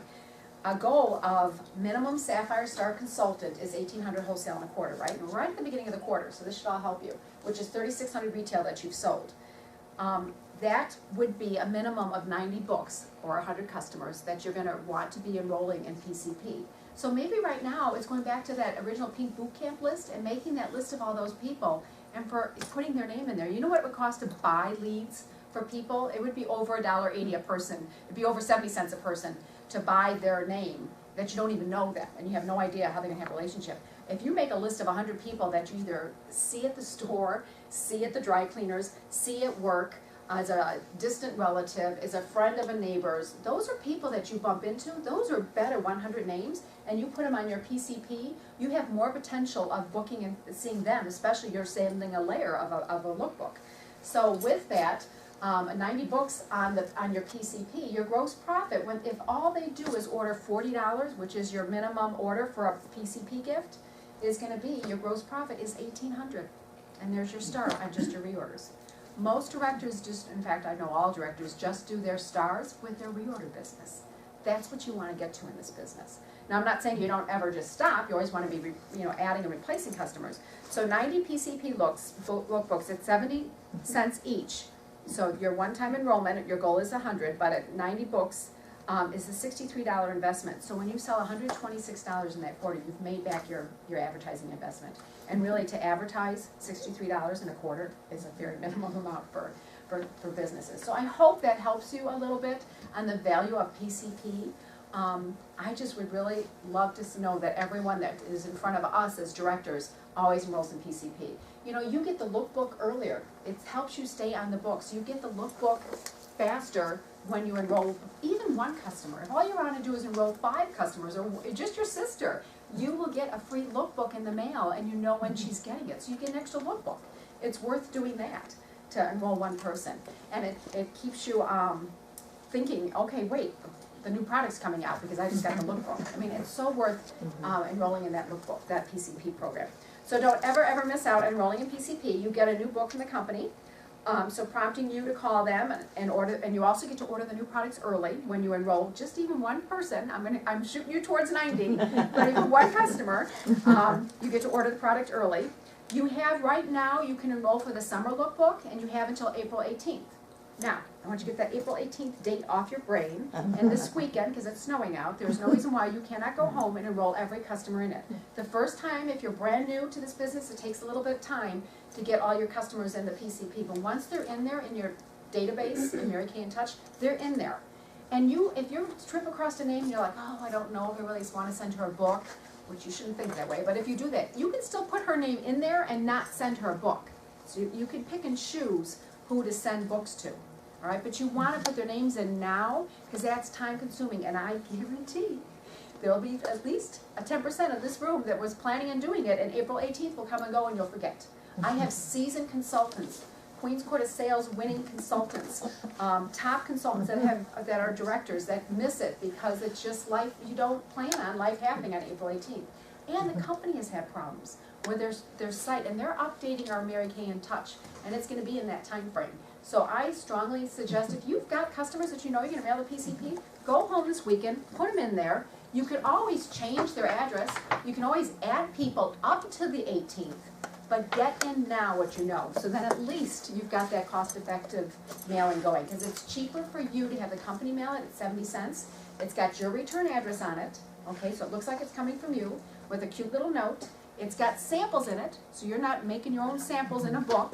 A goal of minimum Sapphire Star consultant is $1,800 wholesale in a quarter, right? And we're right at the beginning of the quarter, so this should all help you, which is $3,600 retail that you've sold. That would be a minimum of 90 books or 100 customers that you're going to want to be enrolling in PCP. So maybe right now it's going back to that original Pink Boot Camp list and making that list of all those people and for putting their name in there. You know what it would cost to buy leads for people? It would be over $1.80 a person. It'd be over 70 cents a person to buy their name that you don't even know them and you have no idea how they're going to have a relationship. If you make a list of 100 people that you either see at the store, see at the dry cleaners, see at work, as a distant relative, as a friend of a neighbor's, those are people that you bump into. Those are better 100 names, and you put them on your PCP, you have more potential of booking and seeing them, especially you're sending a layer of a lookbook. So with that, 90 books on your PCP, your gross profit, if all they do is order $40, which is your minimum order for a PCP gift, is going to be, your gross profit is $1,800. And there's your start on just your reorders. Most directors in fact, I know all directors just do their stars with their reorder business. That's what you want to get to in this business. Now, I'm not saying you don't ever just stop. You always want to be, adding and replacing customers. So 90 PCP lookbooks at 70 cents each. So your one-time enrollment, your goal is 100, but at 90 books is a $63 investment. So when you sell $126 in that quarter, you've made back your advertising investment. And really, to advertise $63 in a quarter is a very minimum amount for businesses. So I hope that helps you a little bit on the value of PCP. I just would really love to know that everyone that is in front of us as directors always enrolls in PCP. You get the lookbook earlier. It helps you stay on the books. You get the lookbook faster when you enroll even one customer. If all you want to do is enroll 5 customers or just your sister, you will get a free lookbook in the mail and you know when she's getting it. So you get an extra lookbook. It's worth doing that to enroll one person. And it keeps you thinking, okay, wait, the new product's coming out because I just got the lookbook. I mean, it's so worth enrolling in that lookbook, that PCP program. So don't ever miss out on enrolling in PCP. You get a new book from the company. So prompting you to call them and order, and you also get to order the new products early when you enroll just even one person. I'm shooting you towards 90, but even one customer, you get to order the product early. You have right now, you can enroll for the summer lookbook, and you have until April 18th. Now, I want you to get that April 18th date off your brain, and this weekend, because it's snowing out, there's no reason why you cannot go home and enroll every customer in it. The first time, if you're brand new to this business, it takes a little bit of time to get all your customers in the PCP, but once they're in there in your database, in Mary Kay in Touch, they're in there. And if you trip across a name and you're like, oh, I don't know if I really want to send her a book, which you shouldn't think that way, but if you do that, you can still put her name in there and not send her a book. So you can pick and choose who to send books to. All right, but you want to put their names in now because that's time consuming, and I guarantee there'll be at least a 10% of this room that was planning on doing it, and April 18th will come and go and you'll forget. I have seasoned consultants, Queens Court of Sales winning consultants, top consultants that are directors that miss it because it's just life, you don't plan on life happening on April 18th. And the company has had problems with their site, and they're updating our Mary Kay in Touch, and it's going to be in that time frame. So I strongly suggest if you've got customers that you know you're going to mail the PCP, go home this weekend, put them in there. You can always change their address. You can always add people up to the 18th, but get in now what you know, so that at least you've got that cost-effective mailing going, because it's cheaper for you to have the company mail it at 70 cents. It's got your return address on it, okay, so it looks like it's coming from you with a cute little note. It's got samples in it, so you're not making your own samples in a book,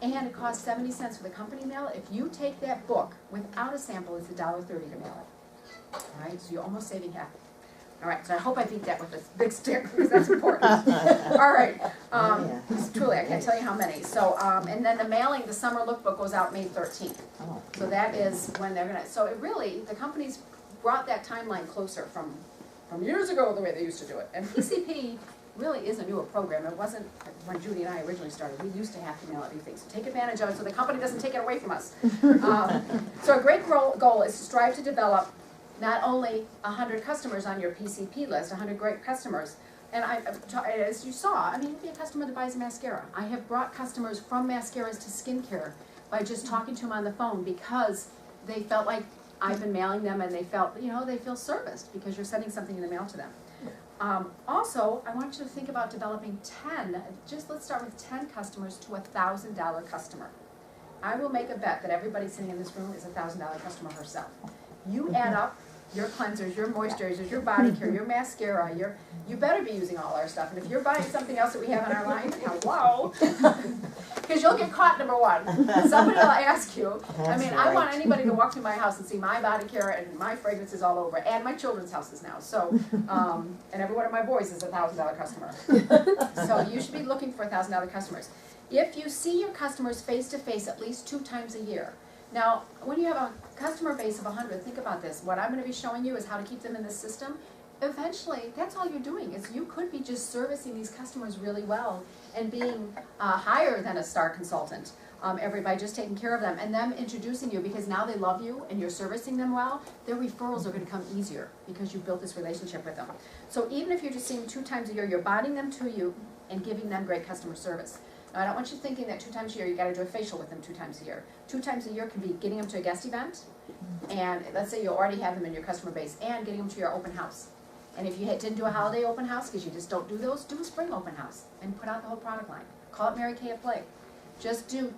and it costs 70 cents for the company mail. If you take that book without a sample, it's $1.30 to mail it. All right, so you're almost saving half. All right, so I hope I beat that with a big stick because that's important. All right, truly, I can't tell you how many. So, and then the mailing, the summer lookbook goes out May 13th. So that is when they're gonna. So it really, the company's brought that timeline closer from years ago the way they used to do it. And PCP really is a newer program. It wasn't when Judy and I originally started. We used to have to mail everything. So take advantage of it so the company doesn't take it away from us. So a great goal is to strive to develop not only 100 customers on your PCP list, 100 great customers. And as you saw, I mean, it'd be a customer that buys a mascara. I have brought customers from mascaras to skincare by just talking to them on the phone because they felt like I've been mailing them and they felt, they feel serviced because you're sending something in the mail to them. Also, I want you to think about developing 10, let's start with 10 customers to a $1,000 customer. I will make a bet that everybody sitting in this room is a $1,000 customer herself. You add up your cleansers, your moisturizers, your body care, your mascara, you better be using all our stuff. And if you're buying something else that we have in our line, hello, because you'll get caught, number one. Somebody will ask you. I want anybody to walk through my house and see my body care and my fragrances all over, and my children's houses now. So, and every one of my boys is a $1,000 customer. So you should be looking for $1,000 customers. If you see your customers face to face at least 2 times a year. Now, when you have a customer base of 100, think about this. What I'm going to be showing you is how to keep them in the system. Eventually, that's all you're doing, is you could be just servicing these customers really well and being higher than a star consultant by just taking care of them and them introducing you, because now they love you and you're servicing them well, their referrals are going to come easier because you've built this relationship with them. So even if you're just seeing 2 times a year, you're bonding them to you and giving them great customer service. Now, I don't want you thinking that 2 times a year you got to do a facial with them 2 times a year. 2 times a year can be getting them to a guest event, and let's say you already have them in your customer base, and getting them to your open house. And if you didn't do a holiday open house because you just don't do those, do a spring open house and put out the whole product line. Call it MKA Play. Just do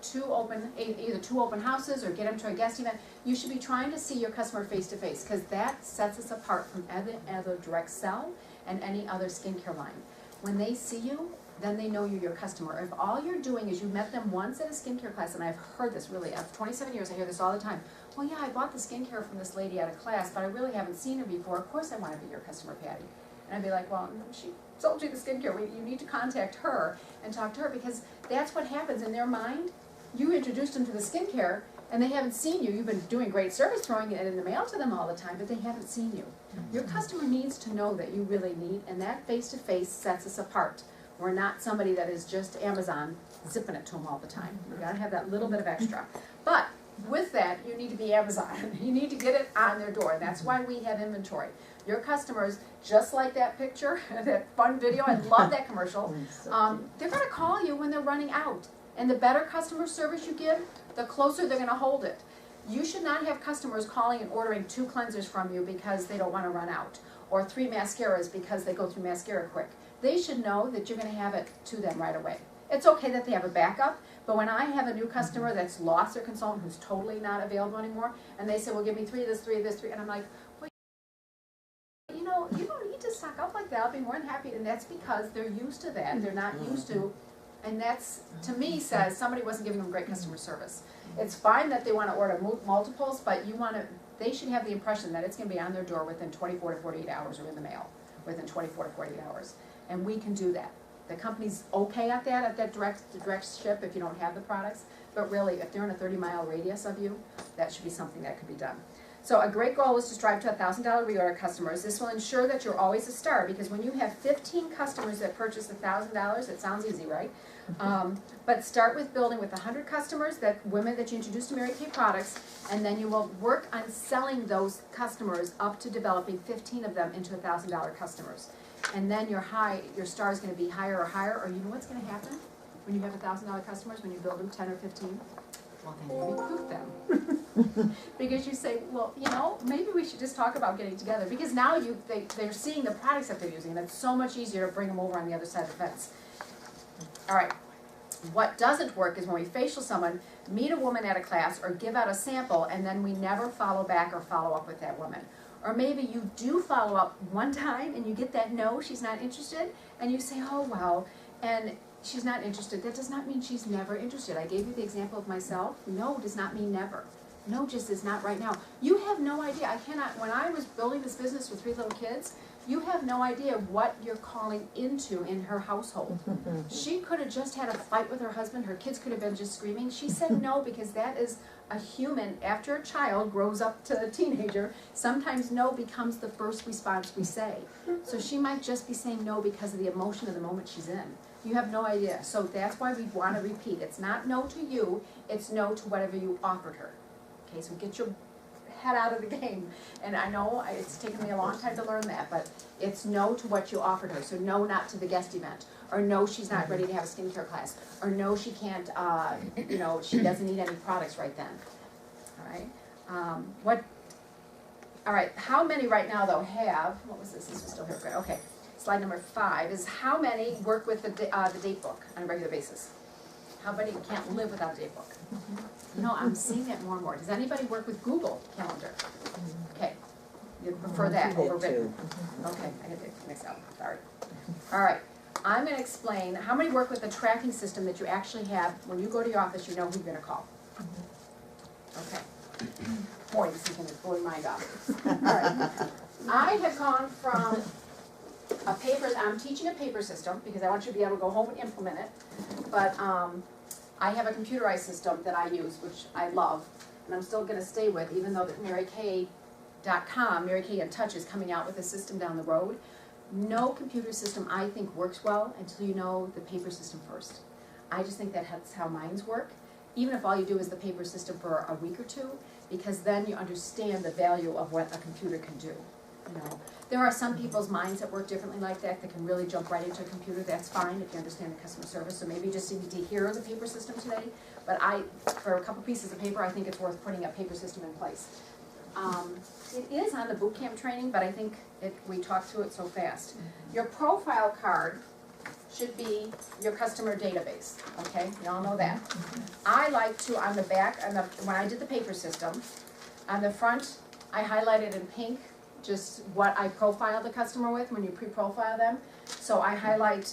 either 2 open houses or get them to a guest event. You should be trying to see your customer face to face because that sets us apart from any other direct sell and any other skincare line. When they see you, then they know you're your customer. If all you're doing is you met them once at a skincare class, and I've heard this really, after 27 years I hear this all the time. Well, yeah, I bought the skincare from this lady at a class, but I really haven't seen her before. Of course I want to be your customer, Patty. And I'd be like, well, she sold you the skincare. You need to contact her and talk to her because that's what happens in their mind. You introduced them to the skincare, and they haven't seen you. You've been doing great service, throwing it in the mail to them all the time, but they haven't seen you. Your customer needs to know that you really need, and that face-to-face sets us apart. We're not somebody that is just Amazon zipping it to them all the time. You've got to have that little bit of extra. But with that, you need to be Amazon. You need to get it on their door. That's why we have inventory. Your customers, just like that picture, that fun video, I love that commercial, they're going to call you when they're running out. And the better customer service you give, the closer they're going to hold it. You should not have customers calling and ordering 2 cleansers from you because they don't want to run out, or 3 mascaras because they go through mascara quick. They should know that you're going to have it to them right away. It's okay that they have a backup, but when I have a new customer that's lost their consultant who's totally not available anymore, and they say, well, give me 3 of this, 3 of this, 3, and I'm like, well, you know, you don't need to stock up like that. I'll be more than happy, and that's because they're used to that. They're not used to, and that's, to me, says somebody wasn't giving them great customer service. It's fine that they want to order multiples, but you want to, they should have the impression that it's going to be on their door within 24 to 48 hours or in the mail within 24 to 48 hours. And we can do that. The company's okay at that direct ship if you don't have the products, but really, if they're in a 30-mile radius of you, that should be something that could be done. So a great goal is to strive to $1,000 reorder customers. This will ensure that you're always a star, because when you have 15 customers that purchase $1,000, it sounds easy, right? But start with building with 100 customers, women that you introduce to Mary Kay products, and then you will work on selling those customers up to developing 15 of them into $1,000 customers. And then your star is going to be higher or higher, or you know what's going to happen when you have $1,000 customers, when you build them 10 or 15? Well, then you recruit them. Because you say, well, you know, maybe we should just talk about getting together. Because now they're seeing the products that they're using, and it's so much easier to bring them over on the other side of the fence. All right. What doesn't work is when we facial someone, meet a woman at a class, or give out a sample, and then we never follow back or follow up with that woman. Or maybe you do follow up one time and you get that no, she's not interested, and you say, oh, well, and she's not interested. That does not mean she's never interested. I gave you the example of myself. No does not mean never. No just is not right now. You have no idea. I cannot, when I was building this business with 3 little kids, you have no idea what you're calling into in her household. She could have just had a fight with her husband. Her kids could have been just screaming. She said no because that is a human, after a child grows up to a teenager, sometimes no becomes the first response we say. So she might just be saying no because of the emotion of the moment she's in. You have no idea. So that's why we want to repeat. It's not no to you, it's no to whatever you offered her. Okay, so get your head out of the game. And I know it's taken me a long time to learn that, but it's no to what you offered her. So no, not to the guest event. Or no, she's not ready to have a skincare class. Or no, she can't, you know, she doesn't need any products right then. All right. All right, how many right now, though, have, what was this? This was still here. Good. Okay. Slide number 5 is how many work with the date book on a regular basis? How many can't live without a date book? You know, I'm seeing that more and more. Does anybody work with Google Calendar? Okay. You prefer that over written? Okay, I had to mix up. Sorry. All right. I'm going to explain how many work with the tracking system that you actually have. When you go to your office, you know who you're going to call. Okay. Boy, this is going to blow your mind off. All right. I have gone from a paper, I'm teaching a paper system because I want you to be able to go home and implement it. But I have a computerized system that I use, which I love, and I'm still going to stay with, even though that MaryKay.com, Mary Kay in Touch, is coming out with a system down the road. No computer system, I think, works well until you know the paper system first. I just think that's how minds work, even if all you do is the paper system for a week or two, because then you understand the value of what a computer can do. you know. There are some people's minds that work differently like that can really jump right into a computer. That's fine if you understand the customer service. So maybe you just need to hear the paper system today. But for a couple pieces of paper, I think it's worth putting a paper system in place. It is on the boot camp training, but I think we talked through it so fast. Your profile card should be your customer database, okay? You all know that. I like to, on the back, when I did the paper system, on the front, I highlighted in pink just what I profiled the customer with when you pre-profile them. So I highlight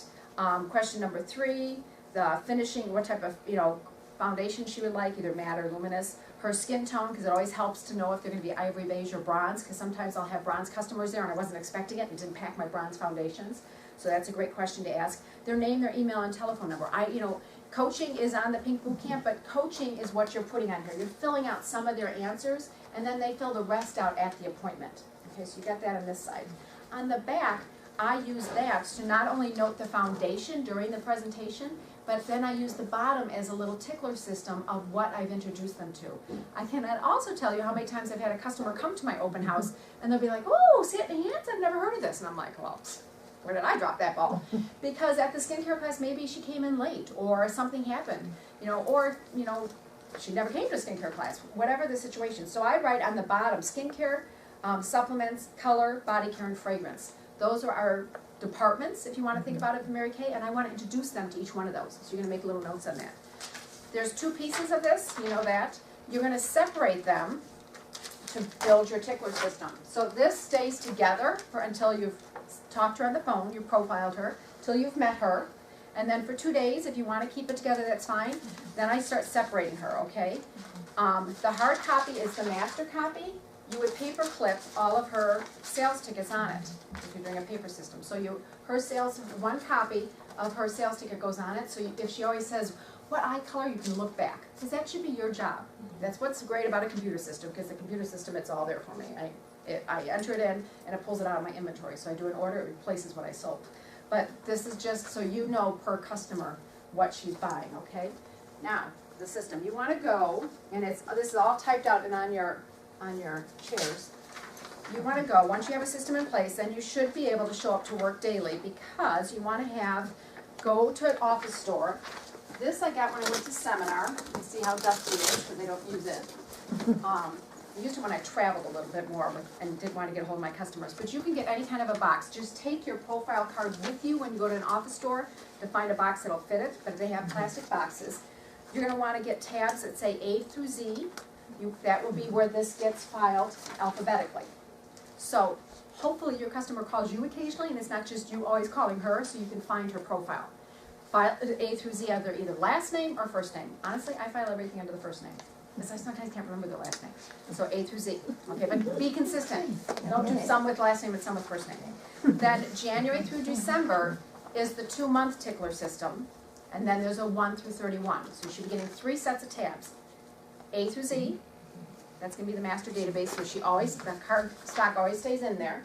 question number 3, the finishing, what type of, you know, foundation she would like, either matte or luminous, her skin tone, because it always helps to know if they're going to be ivory, beige, or bronze, because sometimes I'll have bronze customers there and I wasn't expecting it and didn't pack my bronze foundations. So that's a great question to ask. Their name, their email, and telephone number. You know, coaching is on the Pink Boot Camp, but coaching is what you're putting on here. You're filling out some of their answers, and then they fill the rest out at the appointment. Okay, so you got that on this side. On the back, I use that to not only note the foundation during the presentation, but then I use the bottom as a little tickler system of what I've introduced them to. I can also tell you how many times I've had a customer come to my open house, and they'll be like, oh, sit in hands, I've never heard of this. And I'm like, well, where did I drop that ball? Because at the skincare class, maybe she came in late, or something happened, you know, or, you know, she never came to a skincare class, whatever the situation. So I write on the bottom, skincare, supplements, color, body care, and fragrance. Those are our departments, if you want to think about it, from Mary Kay, and I want to introduce them to each one of those. So you're going to make little notes on that. There's 2 pieces of this, you know that. You're going to separate them to build your tickler system. So this stays together until you've talked to her on the phone, you've profiled her, till you've met her, and then for 2 days, if you want to keep it together, that's fine. Then I start separating her, okay? The hard copy is the master copy. You would paper clip all of her sales tickets on it if you're doing a paper system. So her sales, 1 copy of her sales ticket goes on it. So if she always says, what eye color, you can look back, because that should be your job. That's what's great about a computer system, because the computer system, it's all there for me. I enter it in, and it pulls it out of my inventory. So I do an order, it replaces what I sold. But this is just so you know per customer what she's buying, okay? Now, the system. You want to go, and this is all typed out and on your chairs. You want to go, once you have a system in place, then you should be able to show up to work daily, because you want to go to an office store. This I got when I went to seminar. You see how dusty it is because they don't use it. I used it when I traveled a little bit more and didn't want to get a hold of my customers. But you can get any kind of a box. Just take your profile card with you when you go to an office store to find a box that'll fit it, but they have plastic boxes. You're going to want to get tabs that say A through Z. That will be where this gets filed alphabetically. So hopefully your customer calls you occasionally, and it's not just you always calling her, so you can find her profile. File A through Z are either last name or first name. Honestly, I file everything under the first name, because I sometimes can't remember the last name. So A through Z. Okay, but be consistent. Don't do some with last name and some with first name. Then January through December is the 2-month tickler system, and then there's a 1 through 31. So you should be getting 3 sets of tabs. A through Z, that's going to be the master database, so the card stock always stays in there.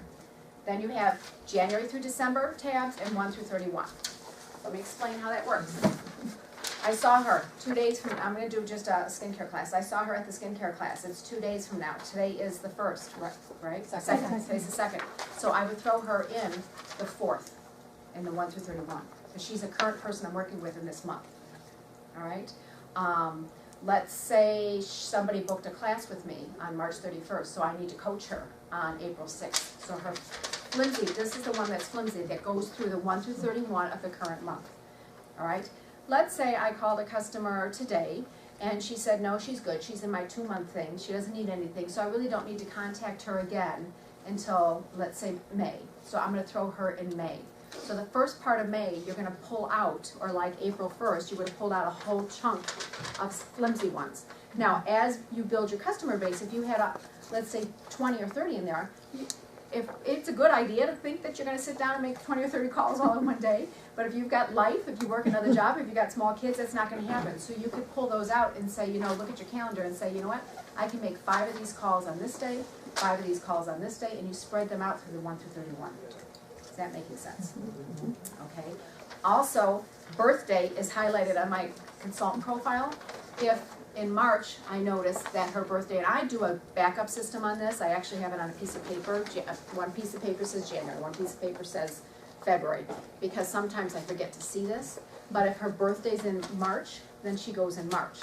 Then you have January through December tabs and 1 through 31. Let me explain how that works. I saw her 2 days from, I'm going to do just a skincare class. I saw her at the skincare class. It's 2 days from now. Today is the 1st, right? Second. Today's the 2nd. So I would throw her in the 4th in the 1 through 31. Because she's a current person I'm working with in this month. All right? Let's say somebody booked a class with me on March 31st, so I need to coach her on April 6th. So her flimsy, this is the one that's flimsy, that goes through the 1 through 31 of the current month. All right? Let's say I called a customer today, and she said, no, she's good. She's in my 2-month thing. She doesn't need anything, so I really don't need to contact her again until, let's say, May. So I'm going to throw her in May. So the first part of May, you're going to pull out, or like April 1st, you would have pulled out a whole chunk of flimsy ones. Now, as you build your customer base, if you had, let's say, 20 or 30 in there, if it's a good idea to think that you're going to sit down and make 20 or 30 calls all in one day, but if you've got life, if you work another job, if you've got small kids, that's not going to happen. So you could pull those out and say, you know, look at your calendar and say, you know what, I can make 5 of these calls on this day, 5 of these calls on this day, and you spread them out through the 1 through 31. Is that making sense? Okay. Also, birthday is highlighted on my consultant profile. If in March, I noticed that her birthday, and I do a backup system on this. I actually have it on a piece of paper. One piece of paper says January, one piece of paper says February, because sometimes I forget to see this. But if her birthday's in March, then she goes in March.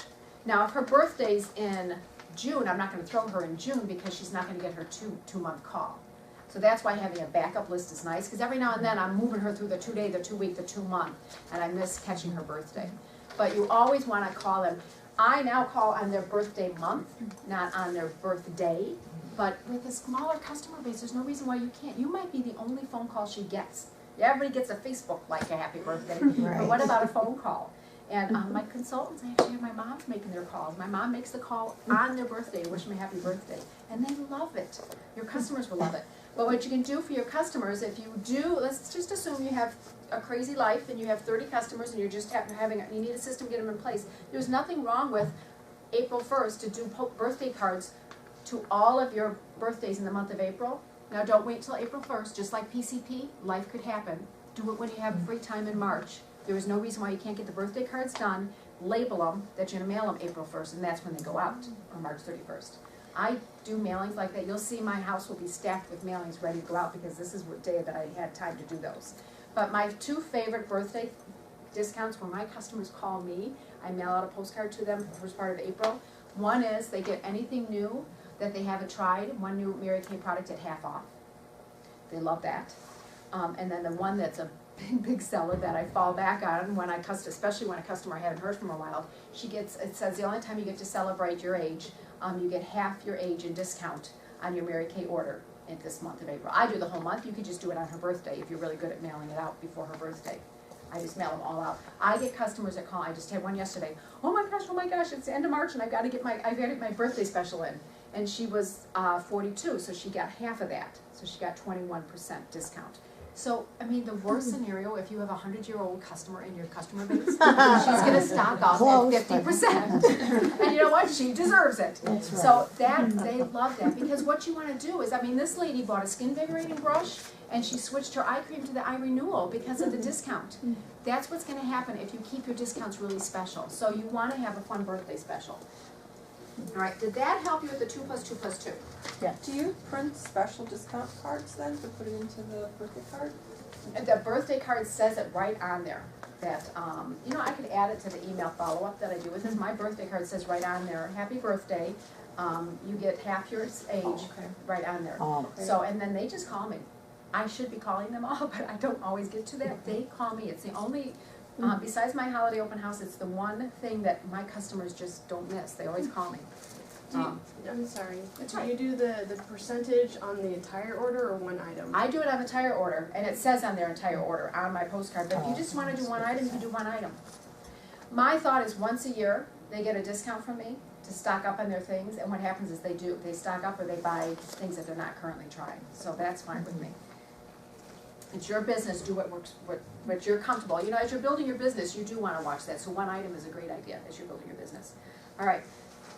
Now, if her birthday's in June, I'm not gonna throw her in June because she's not gonna get her two-month call. So that's why having a backup list is nice, because every now and then I'm moving her through the 2-day, the 2-week, the 2-month, and I miss catching her birthday. But you always wanna call them. I now call on their birthday month, not on their birthday. But with a smaller customer base, there's no reason why you can't. You might be the only phone call she gets. Everybody gets a Facebook like a happy birthday, but what about a phone call? And my consultants, I actually have my moms making their calls. My mom makes the call on their birthday, wish them a happy birthday, and they love it. Your customers will love it. But what you can do for your customers, if you do, let's just assume you have a crazy life and you have 30 customers and you're just you need a system to get them in place. There's nothing wrong with April 1st to do birthday cards to all of your birthdays in the month of April. Now don't wait till April 1st, just like PCP, life could happen. Do it when you have free time in March. There is no reason why you can't get the birthday cards done, label them, that you're gonna mail them April 1st, and that's when they go out, on March 31st. I do mailings like that. You'll see my house will be stacked with mailings ready to go out because this is the day that I had time to do those. But my two favorite birthday discounts when my customers call me, I mail out a postcard to them the first part of April. One is they get anything new that they haven't tried, one new Mary Kay product at half off. They love that. And then the one that's a big seller that I fall back on when especially when a customer I haven't heard from a while, it says the only time you get to celebrate your age, you get half your age in discount on your Mary Kay order in this month of April. I do the whole month. You could just do it on her birthday if you're really good at mailing it out before her birthday. I just mail them all out. I get customers that call. I just had one yesterday. Oh my gosh, it's the end of March and I gotta get my birthday special in. And she was 42, so she got half of that. So she got 21% discount. So, I mean, the worst scenario, if you have a 100-year-old customer in your customer base, she's gonna stock up at 50%. And you know what? She deserves it. That's right. So they love that, because what you wanna do is, I mean, this lady bought a skin invigorating brush and she switched her eye cream to the eye renewal because of the discount. That's what's gonna happen if you keep your discounts really special. So you wanna have a fun birthday special. All right, did that help you with the 2+2+2? Do you print special discount cards then to put it into the birthday card? The birthday card says it right on there. That, you know, I could add it to the email follow-up that I do with this. My birthday card says right on there, happy birthday, you get half your age, right on there. So, and then they just call me. I should be calling them all, but I don't always get to that. They call me. It's the only, besides my holiday open house, it's the one thing that my customers just don't miss. They always call me. I'm sorry. That's Do right. you do the percentage on the entire order or one item? I do it on the entire order, and it says on their entire order on my postcard, but if you just want to do one item, you can do one item. My thought is once a year, they get a discount from me to stock up on their things, and what happens is they stock up or they buy things that they're not currently trying. So that's fine with me. It's your business, do what works, what you're comfortable. You know, as you're building your business, you do want to watch that, so one item is a great idea as you're building your business. All right.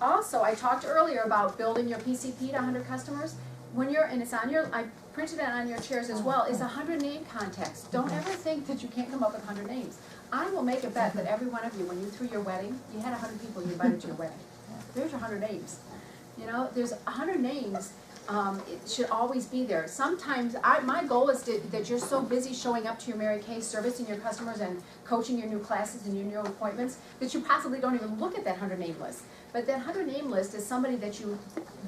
Also, I talked earlier about building your PCP to 100 customers. When you're, and it's on your, I printed it on your chairs as well, is 100 name contacts. Don't ever think that you can't come up with 100 names. I will make a bet that every one of you, when you threw your wedding, you had 100 people you invited to your wedding. There's your 100 names. You know, there's 100 names. It should always be there. Sometimes, my goal is that you're so busy showing up to your Mary Kay, servicing your customers and coaching your new classes and your new appointments, that you possibly don't even look at that 100 name list. But that 100 name list is somebody that you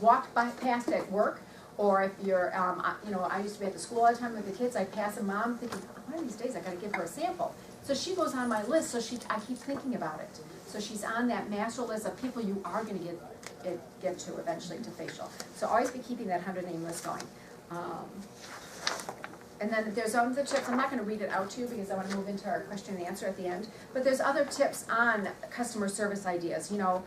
walked past at work, or if you're, you know, I used to be at the school all the time with the kids, I'd pass a mom thinking, one of these days I gotta give her a sample. So she goes on my list, so I keep thinking about it. So she's on that master list of people you are gonna get to eventually to facial. So always be keeping that 100 name list going. And then there's other tips. I'm not going to read it out to you because I want to move into our question and answer at the end. But there's other tips on customer service ideas. You know,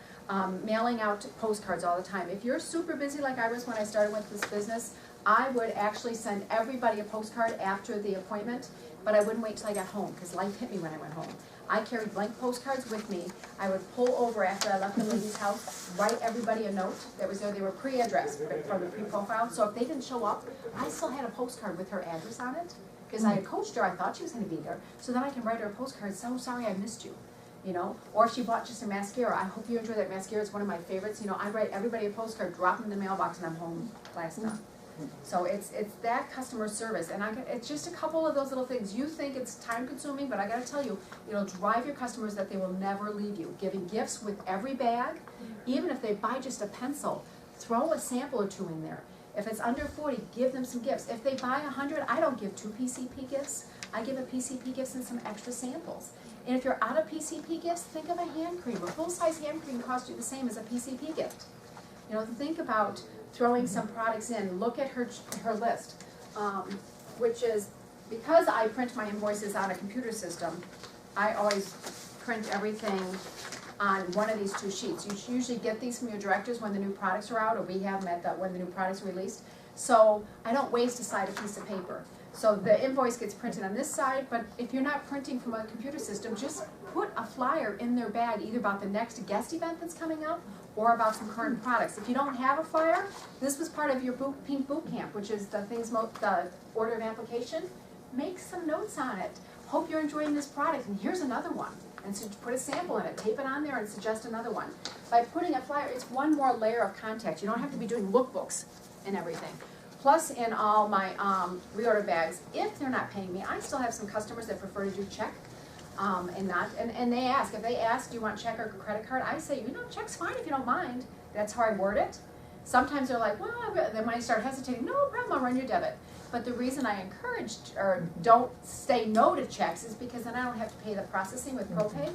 mailing out postcards all the time. If you're super busy like I was when I started with this business, I would actually send everybody a postcard after the appointment, but I wouldn't wait till I got home because life hit me when I went home. I carried blank postcards with me. I would pull over after I left the lady's house, write everybody a note that was there. They were pre-addressed from the pre-profile. So if they didn't show up, I still had a postcard with her address on it because I had coached her. I thought she was going to be there. So then I can write her a postcard, so sorry I missed you. you know? Or if she bought just a mascara, I hope you enjoy that mascara, it's one of my favorites. You know, I write everybody a postcard, drop them in the mailbox, and I'm home, class done. So it's that customer service, and it's just a couple of those little things. You think it's time consuming, but I gotta tell you, it'll drive your customers that they will never leave you. Giving gifts with every bag, even if they buy just a pencil, throw a sample or two in there. If it's under 40, give them some gifts. If they buy 100, I don't give 2 PCP gifts. I give a PCP gifts and some extra samples. And if you're out of PCP gifts, think of a hand cream. A full-size hand cream costs you the same as a PCP gift. You know, think about throwing some products in. Look at her list, which is, because I print my invoices on a computer system, I always print everything on one of these 2 sheets. You usually get these from your directors when the new products are out, or we have them at when the new products are released. So I don't waste a side of piece of paper. So the invoice gets printed on this side, but if you're not printing from a computer system, just put a flyer in their bag, either about the next guest event that's coming up, or about some current products. If you don't have a flyer, this was part of your Pink Boot Camp, which is the order of application. Make some notes on it. Hope you're enjoying this product, and here's another one. And so put a sample in it, tape it on there, and suggest another one. By putting a flyer, it's one more layer of contact. You don't have to be doing lookbooks and everything. Plus, in all my reorder bags, if they're not paying me, I still have some customers that prefer to do check. And they ask, if they ask, do you want check or credit card? I say, you know, check's fine if you don't mind. That's how I word it. Sometimes they're like, well, then when I start hesitating, no problem, I'll run your debit. But the reason I encourage, or don't say no to checks, is because then I don't have to pay the processing with ProPay.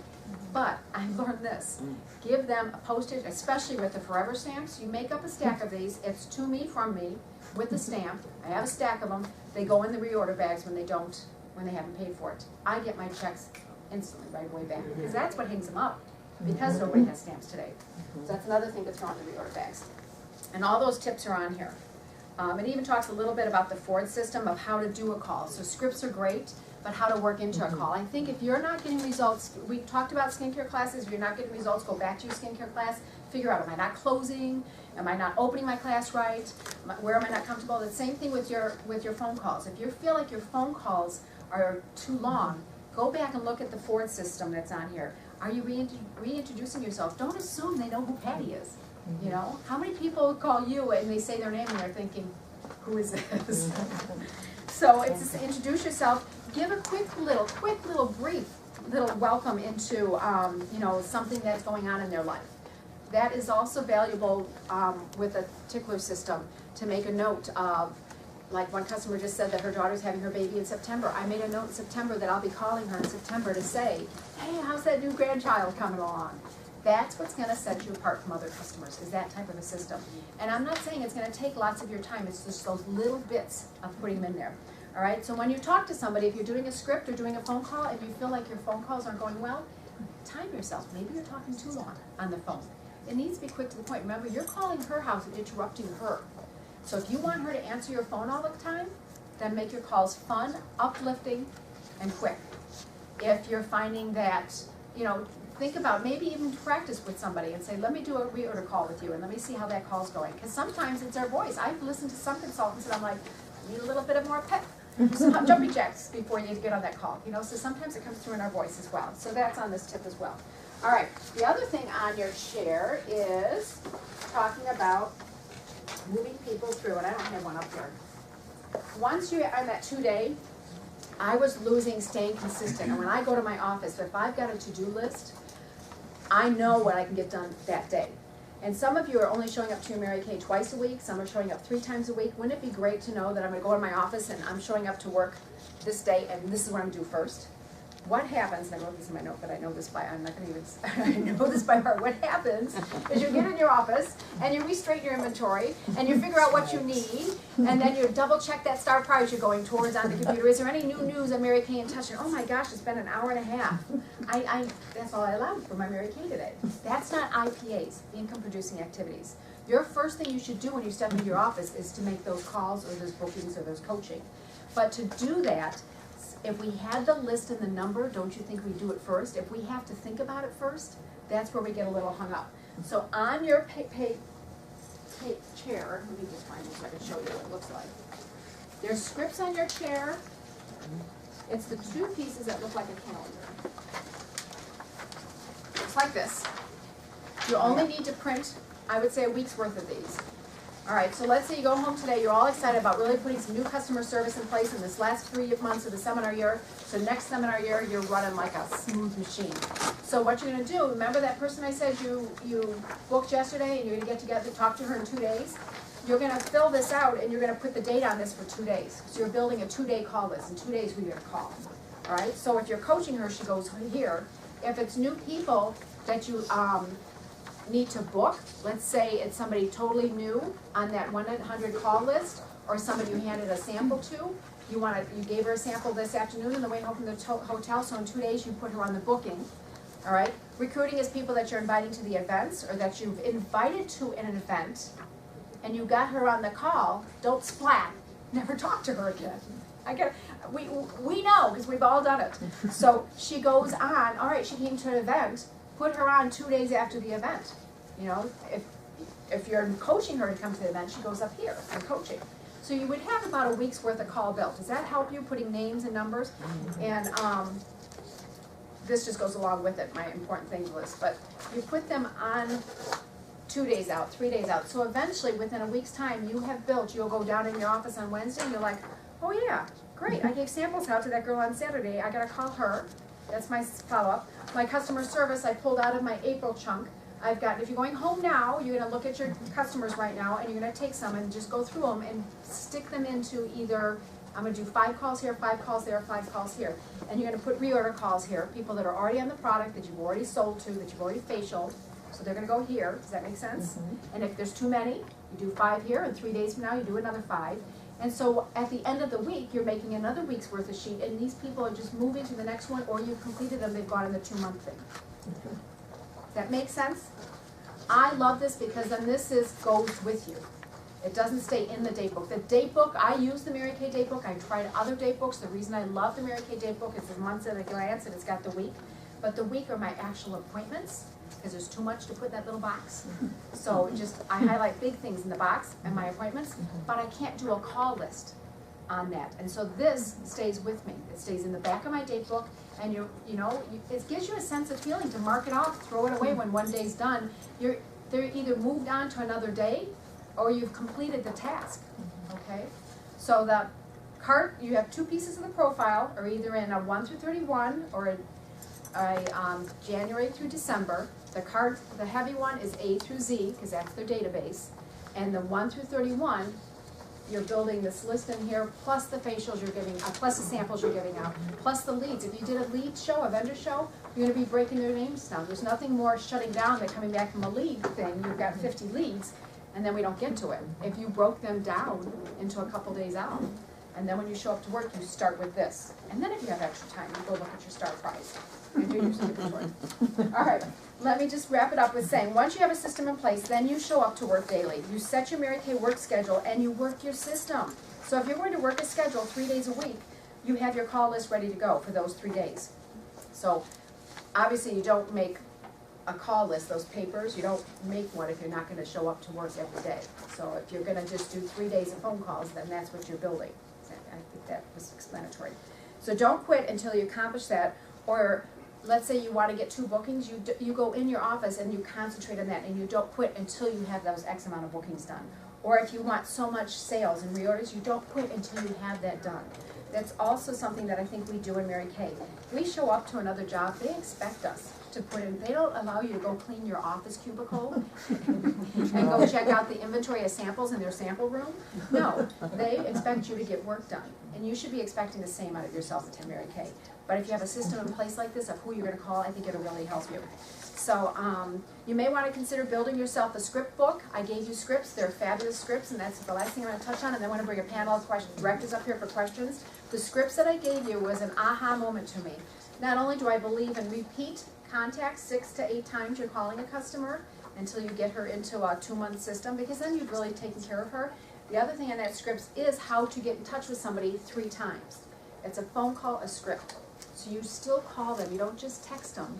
But I've learned this. Give them a postage, especially with the forever stamps. You make up a stack of these. It's to me, from me, with the stamp. I have a stack of them. They go in the reorder bags when they haven't paid for it. I get my checks instantly right away back, because that's what hangs them up, because nobody has stamps today. So that's another thing to throw in the reorder bags. And all those tips are on here. It even talks a little bit about the Ford system of how to do a call. So scripts are great, but how to work into a call. I think if you're not getting results, we talked about skincare classes, if you're not getting results, go back to your skincare class, figure out, am I not closing? Am I not opening my class right? Where am I not comfortable? The same thing with your phone calls. If you feel like your phone calls are too long, go back and look at the Ford system that's on here. Are you reintroducing yourself? Don't assume they know who Patty is. You know, how many people call you and they say their name and they're thinking, who is this? So it's just introduce yourself, give a quick little brief welcome into you know, something that's going on in their life. That is also valuable with a particular system, to make a note of, like one customer just said that her daughter's having her baby in September. I made a note in September that I'll be calling her in September to say, hey, how's that new grandchild coming along? That's what's going to set you apart from other customers, is that type of a system. And I'm not saying it's going to take lots of your time. It's just those little bits of putting them in there. All right, so when you talk to somebody, if you're doing a script or doing a phone call and you feel like your phone calls aren't going well, time yourself. Maybe you're talking too long on the phone. It needs to be quick to the point. Remember, you're calling her house and interrupting her. So if you want her to answer your phone all the time, then make your calls fun, uplifting, and quick. If you're finding that, you know, think about maybe even practice with somebody and say, let me do a reorder call with you and let me see how that call's going. Because sometimes it's our voice. I've listened to some consultants and I'm like, I need a little bit of more pep, some jumping jacks before you get on that call. You know, so sometimes it comes through in our voice as well. So that's on this tip as well. All right, the other thing on your chair is talking about moving people through, and I don't have one up here. Once you're on that 2-day, I was staying consistent. And when I go to my office, if I've got a to-do list, I know what I can get done that day. And some of you are only showing up to your Mary Kay twice a week, some are showing up 3 times a week. Wouldn't it be great to know that I'm going to go to my office and I'm showing up to work this day and this is what I'm due first? What happens, and I wrote this in my note, but I know this by, I'm not going to even, I know this by heart. What happens is you get in your office and you re-straighten your inventory and you figure out what you need and then you double check that star prize you're going towards on the computer. Is there any new news on Mary Kay in Touch? And oh my gosh, it's been an hour and a half. That's all I allowed for my Mary Kay today. That's not IPAs, income producing activities. Your first thing you should do when you step into your office is to make those calls or those bookings or those coaching. But to do that, if we had the list and the number, don't you think we do it first? If we have to think about it first, that's where we get a little hung up. So on your chair, let me just find this so I can show you what it looks like. There's scripts on your chair. It's the 2 pieces that look like a calendar. looks like this. You only need to print, I would say, a week's worth of these. All right, so let's say you go home today, you're all excited about really putting some new customer service in place in this last 3 months of the seminar year. So next seminar year, you're running like a smooth machine. So what you're gonna do, remember that person I said you booked yesterday and you're gonna get together, talk to her in 2 days? You're gonna fill this out and you're gonna put the date on this for 2 days. So you're building a 2-day call list. In 2 days, who you're gonna call. All right, so if you're coaching her, she goes here. If it's new people that you need to book, let's say it's somebody totally new on that 1-800 call list, or somebody you handed a sample to, you gave her a sample this afternoon on the way home from the hotel, so in 2 days you put her on the booking. All right, recruiting is people that you're inviting to the events, or that you've invited to an event, and you got her on the call. Don't splat, never talk to her again. We know, because we've all done it. So she goes on, all right, she came to an event, put her on 2 days after the event. You know, if you're coaching her to come to the event, she goes up here and coaching. So you would have about a week's worth of call built. Does that help you, putting names and numbers? And this just goes along with it, my important things list. But you put them on 2 days out, 3 days out. So eventually, within a week's time, you have built, you'll go down in your office on Wednesday and you're like, oh yeah, great, I gave samples out to that girl on Saturday. I gotta call her. That's my follow-up. My customer service, I pulled out of my April chunk. I've got, if you're going home now, you're gonna look at your customers right now and you're gonna take some and just go through them and stick them into either, I'm gonna do 5 calls here, 5 calls there, 5 calls here. And you're gonna put reorder calls here, people that are already on the product, that you've already sold to, that you've already facialed. So they're gonna go here, does that make sense? And if there's too many, you do 5 here, and 3 days from now, you do another 5. And so at the end of the week, you're making another week's worth of sheet, and these people are just moving to the next one, or you've completed them, they've gone in the 2-month thing. Does that make sense? I love this because then this goes with you. It doesn't stay in the date book. The date book, I use the Mary Kay date book. I tried other date books. The reason I love the Mary Kay date book is the months at a glance and it's got the week. But the week are my actual appointments because there's too much to put in that little box. So I highlight big things in the box and my appointments, but I can't do a call list on that. And so this stays with me. It stays in the back of my date book, and it gives you a sense of feeling to mark it off, throw it away when one day's done. They're either moved on to another day, or you've completed the task, okay? So the card, you have 2 pieces of the profile, or either in a 1 through 31, or a January through December. The card, the heavy one is A through Z, because that's their database, and the 1 through 31, you're building this list in here, plus the facials you're giving, plus the samples you're giving out, plus the leads. If you did a lead show, a vendor show, you're gonna be breaking their names down. There's nothing more shutting down than coming back from a lead thing. You've got 50 leads, and then we don't get to it. If you broke them down into a couple days out, and then when you show up to work, you start with this. And then if you have extra time, you go look at your start price and do your inventory. All right, let me just wrap it up with saying, once you have a system in place, then you show up to work daily. You set your Mary Kay work schedule and you work your system. So if you're going to work a schedule 3 days a week, you have your call list ready to go for those 3 days. So obviously you don't make a call list, those papers, you don't make one if you're not going to show up to work every day. So if you're going to just do 3 days of phone calls, then that's what you're building. I think that was explanatory. So don't quit until you accomplish that. Or let's say you want to get 2 bookings, you go in your office and you concentrate on that, and you don't quit until you have those X amount of bookings done. Or if you want so much sales and reorders, you don't quit until you have that done. That's also something that I think we do in Mary Kay. We show up to another job, they expect us to put in, they don't allow you to go clean your office cubicle and go check out the inventory of samples in their sample room. No, they expect you to get work done. And you should be expecting the same out of yourself at Mary Kay. But if you have a system in place like this of who you're going to call, I think it'll really help you. So you may want to consider building yourself a script book. I gave you scripts. They're fabulous scripts, and that's the last thing I'm going to touch on. And then I want to bring a panel of directors up here for questions. The scripts that I gave you was an aha moment to me. Not only do I believe in repeat contacts 6 to 8 times you're calling a customer until you get her into a 2-month system, because then you've really taken care of her. The other thing on that scripts is how to get in touch with somebody 3 times. It's a phone call, a script. So you still call them. You don't just text them.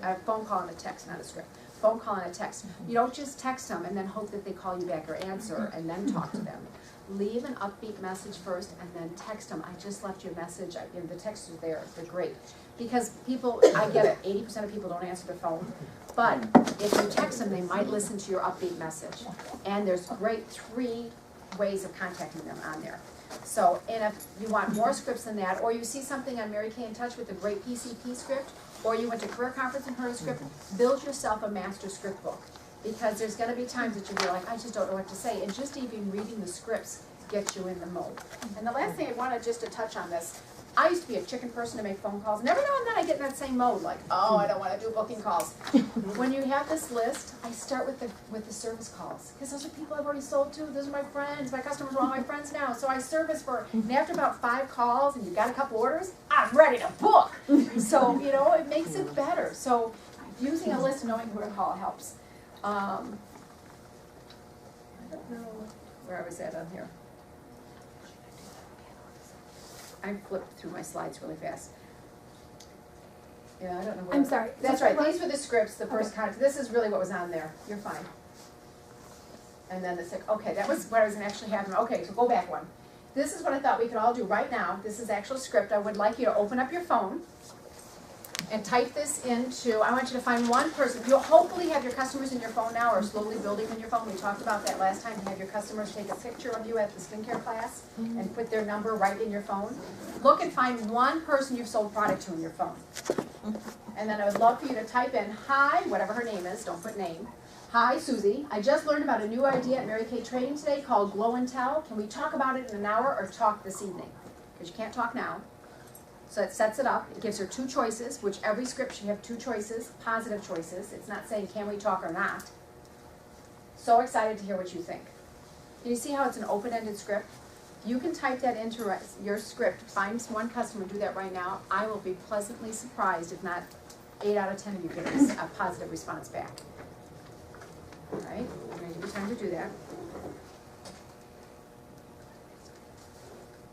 A phone call and a text, not a script. Phone call and a text. You don't just text them and then hope that they call you back or answer and then talk to them. leave an upbeat message first and then text them. I just left your message. The texts are there. They're great. Because people, I get it, 80% of people don't answer their phone. But if you text them, they might listen to your upbeat message. And there's great 3 ways of contacting them on there. So, and if you want more scripts than that, or you see something on Mary Kay in Touch with a great PCP script, or you went to career conference and heard a script, build yourself a master script book. Because there's going to be times that you'll be like, I just don't know what to say. And just even reading the scripts gets you in the mode. And the last thing I wanted just to touch on this, I used to be a chicken person to make phone calls, and every now and then I get in that same mode, like, oh, I don't want to do booking calls. When you have this list, I start with the service calls, because those are people I've already sold to. Those are my friends. My customers are all my friends now. So I service for, and after about 5 calls, and you've got a couple orders, I'm ready to book. So, you know, it makes it better. So using a list and knowing who to call helps. I don't know where I was at on here. I flipped through my slides really fast. Yeah, I don't know where. I'm sorry. That's right. These were the scripts, the first contact. This is really what was on there. You're fine. And then the okay, that was what I was going to actually have. Okay, so go back one. This is what I thought we could all do right now. This is actual script. I would like you to open up your phone and type this into, I want you to find one person. You'll hopefully have your customers in your phone now, or slowly building in your phone. We talked about that last time, to have your customers take a picture of you at the skincare class and put their number right in your phone. Look and find one person you've sold product to in your phone. And then I would love for you to type in, hi, whatever her name is, don't put name. Hi, Susie. I just learned about a new idea at Mary Kay Training today called Glow and Tell. Can we talk about it in an hour or talk this evening? Because you can't talk now. So it sets it up. It gives her 2 choices, which every script should have 2 choices, positive choices. It's not saying can we talk or not. So excited to hear what you think. Can you see how it's an open-ended script? You can type that into your script. Find one customer, do that right now. I will be pleasantly surprised if not 8 out of 10 of you get a positive response back. All right, I'm going to give you time to do that.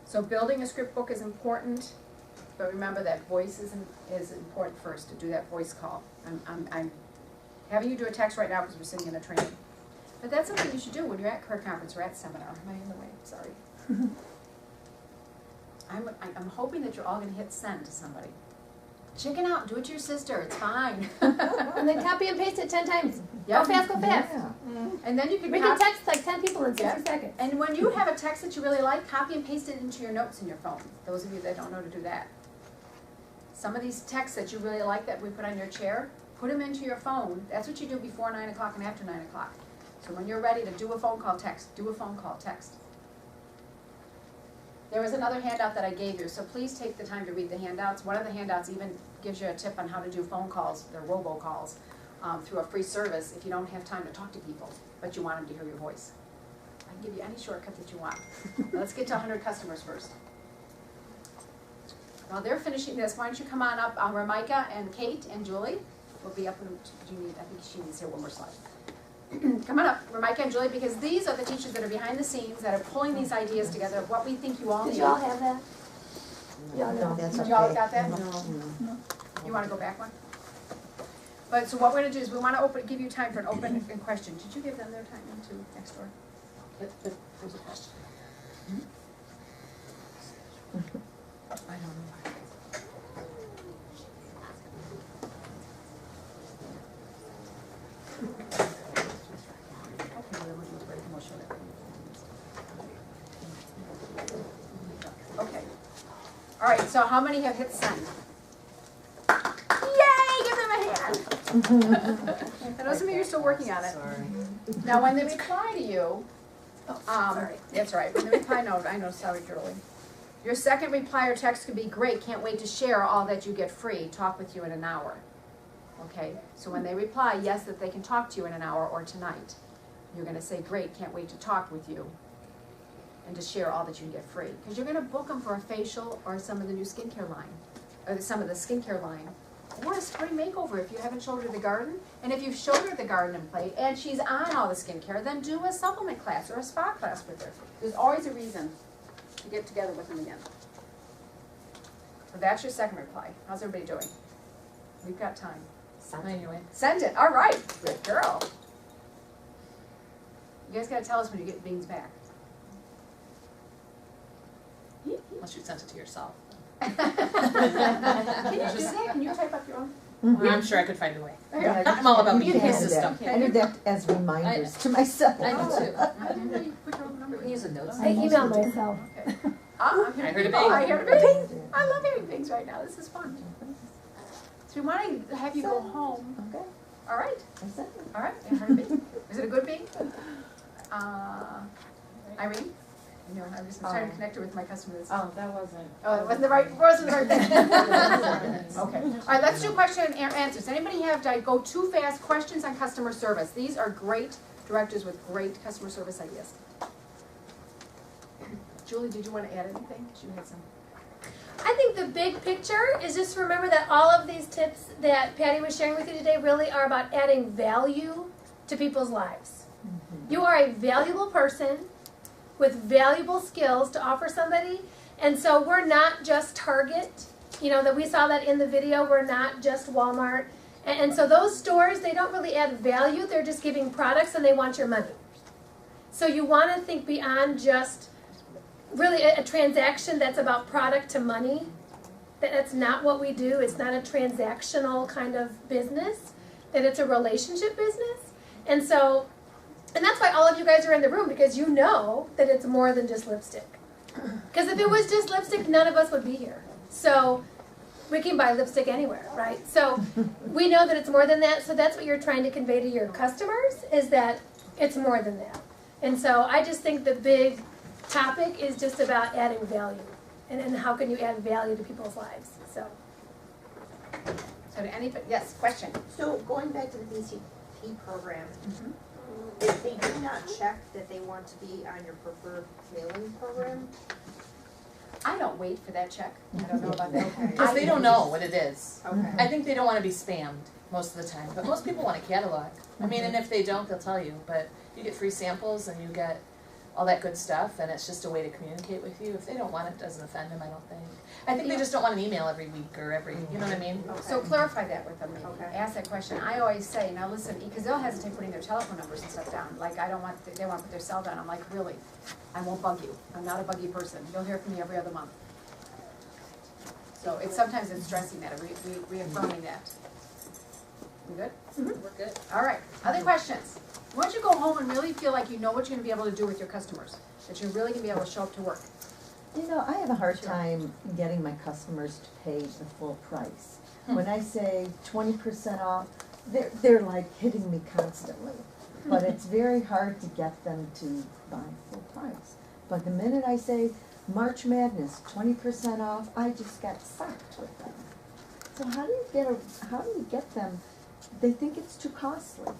So building a script book is important. But remember that voice is important first, to do that voice call. I'm having you do a text right now because we're sitting in a training. But that's something you should do when you're at career conference or at seminar. Am I in the way? Sorry. I'm hoping that you're all going to hit send to somebody. Chicken out, do it to your sister, it's fine. And then copy and paste it 10 times. Yep. Go fast, go fast. Yeah. And then you can We can text like 10 people in 60 seconds. And when you have a text that you really like, copy and paste it into your notes in your phone. Those of you that don't know to do that. Some of these texts that you really like that we put on your chair, put them into your phone. That's what you do before 9 o'clock and after 9 o'clock. So when you're ready to do a phone call, text. Do a phone call, text. There was another handout that I gave you, so please take the time to read the handouts. One of the handouts even gives you a tip on how to do phone calls, they're robocalls, through a free service if you don't have time to talk to people, but you want them to hear your voice. I can give you any shortcut that you want. Let's get to 100 customers first. While they're finishing this, why don't you come on up, Ramika and Kate and Julie will be up in, I think she needs here one more slide. Come on up, Ramika and Julie, because these are the teachers that are behind the scenes that are pulling these ideas together of what we think you all need. Did you all have that? No, that's okay. You all got that? No. You want to go back one? But so what we're going to do is we want to give you time for an open question. Did you give them their time into next door? There's a question. I don't know. Okay. All right, so how many have hit send? Yay! Give them a hand. I know some of you are still working on it. Now, when they reply to you, that's right. When they reply, no, I know, sorry, Julie. Your second reply or text could be, great, can't wait to share all that you get free. Talk with you in an hour. Okay, so when they reply, yes, that they can talk to you in an hour or tonight, you're going to say, great, can't wait to talk with you and to share all that you can get free. Because you're going to book them for a facial or some of the new skincare line, or some of the skincare line, or a spring makeover if you haven't showed her the garden. And if you've showed her the garden and play, and she's on all the skincare, then do a supplement class or a spa class with her. There's always a reason to get together with them again. So that's your second reply. How's everybody doing? We've got time. Send it. All right. Good girl. You guys got to tell us when you get beans back. unless you sent it to yourself. Can you do that? Can you type up your own? I'm sure I could find a way. I'm all about being a system. I do that as reminders to myself. I do too. I didn't know you put your own number. We can use a notes. I email myself. I'm I heard a Oh, bing. I heard a bing. I love hearing bings right now. This is fun. So we want to have you go home. Okay. All right. I said it. All right. I heard a bing. Is it a good bing? Irene? You know, I'm just trying to connect her with my customers. Oh, that wasn't. Oh, it wasn't the right thing. Okay. All right, let's do question and answers. Anybody have, go too fast, questions on customer service? These are great directors with great customer service ideas. Julie, did you want to add anything? 'Cause you had some. I think the big picture is just remember that all of these tips that Patty was sharing with you today really are about adding value to people's lives. You are a valuable person with valuable skills to offer somebody, and so we're not just Target. You know, that we saw that in the video, we're not just Walmart. And so those stores, they don't really add value, they're just giving products and they want your money. So you want to think beyond just really a transaction that's about product to money. That's not what we do. It's not a transactional kind of business. That it's a relationship business. And so, and that's why all of you guys are in the room, because you know that it's more than just lipstick. Because if it was just lipstick, none of us would be here. So we can buy lipstick anywhere, right? So we know that it's more than that. So that's what you're trying to convey to your customers, is that it's more than that. And so I just think the big topic is just about adding value. And how can you add value to people's lives? So to anybody, yes, question. So going back to the BCP program, if they do not check that they want to be on your preferred mailing program? I don't wait for that check. I don't know about that. Because they don't know what it is. Okay. I think they don't want to be spammed most of the time, but most people want a catalog. I mean, and if they don't, they'll tell you, but you get free samples and you get all that good stuff, and it's just a way to communicate with you. If they don't want it, it doesn't offend them, I don't think. I think they just don't want an email every week or every, you know what I mean? Okay. So clarify that with them. Okay. Ask that question. I always say, now listen, because they'll hesitate putting their telephone numbers and stuff down. Like, I don't want, they want to put their cell down. I'm like, really? I won't bug you. I'm not a buggy person. You'll hear from me every other month. So it's sometimes it's stressing that, reaffirming that. We good? We're good. All right. Other questions? Once you go home and really feel like you know what you're going to be able to do with your customers, that you're really going to be able to show up to work. You know, I have a hard time getting my customers to pay the full price. When I say 20% off, they're like hitting me constantly. But it's very hard to get them to buy full price. But the minute I say March Madness, 20% off, I just get sucked with them. So how do you get them? They think it's too costly.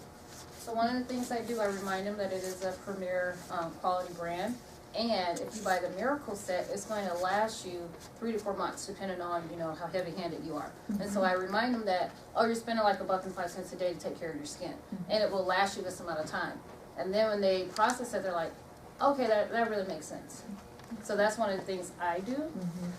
So one of the things I do, I remind them that it is a premier quality brand. And if you buy the Miracle Set, it's going to last you 3 to 4 months, depending on, you know, how heavy-handed you are. And so I remind them that, oh, you're spending like $1.05 a day to take care of your skin. And it will last you this amount of time. And then when they process it, they're like, okay, that really makes sense. So that's one of the things I do.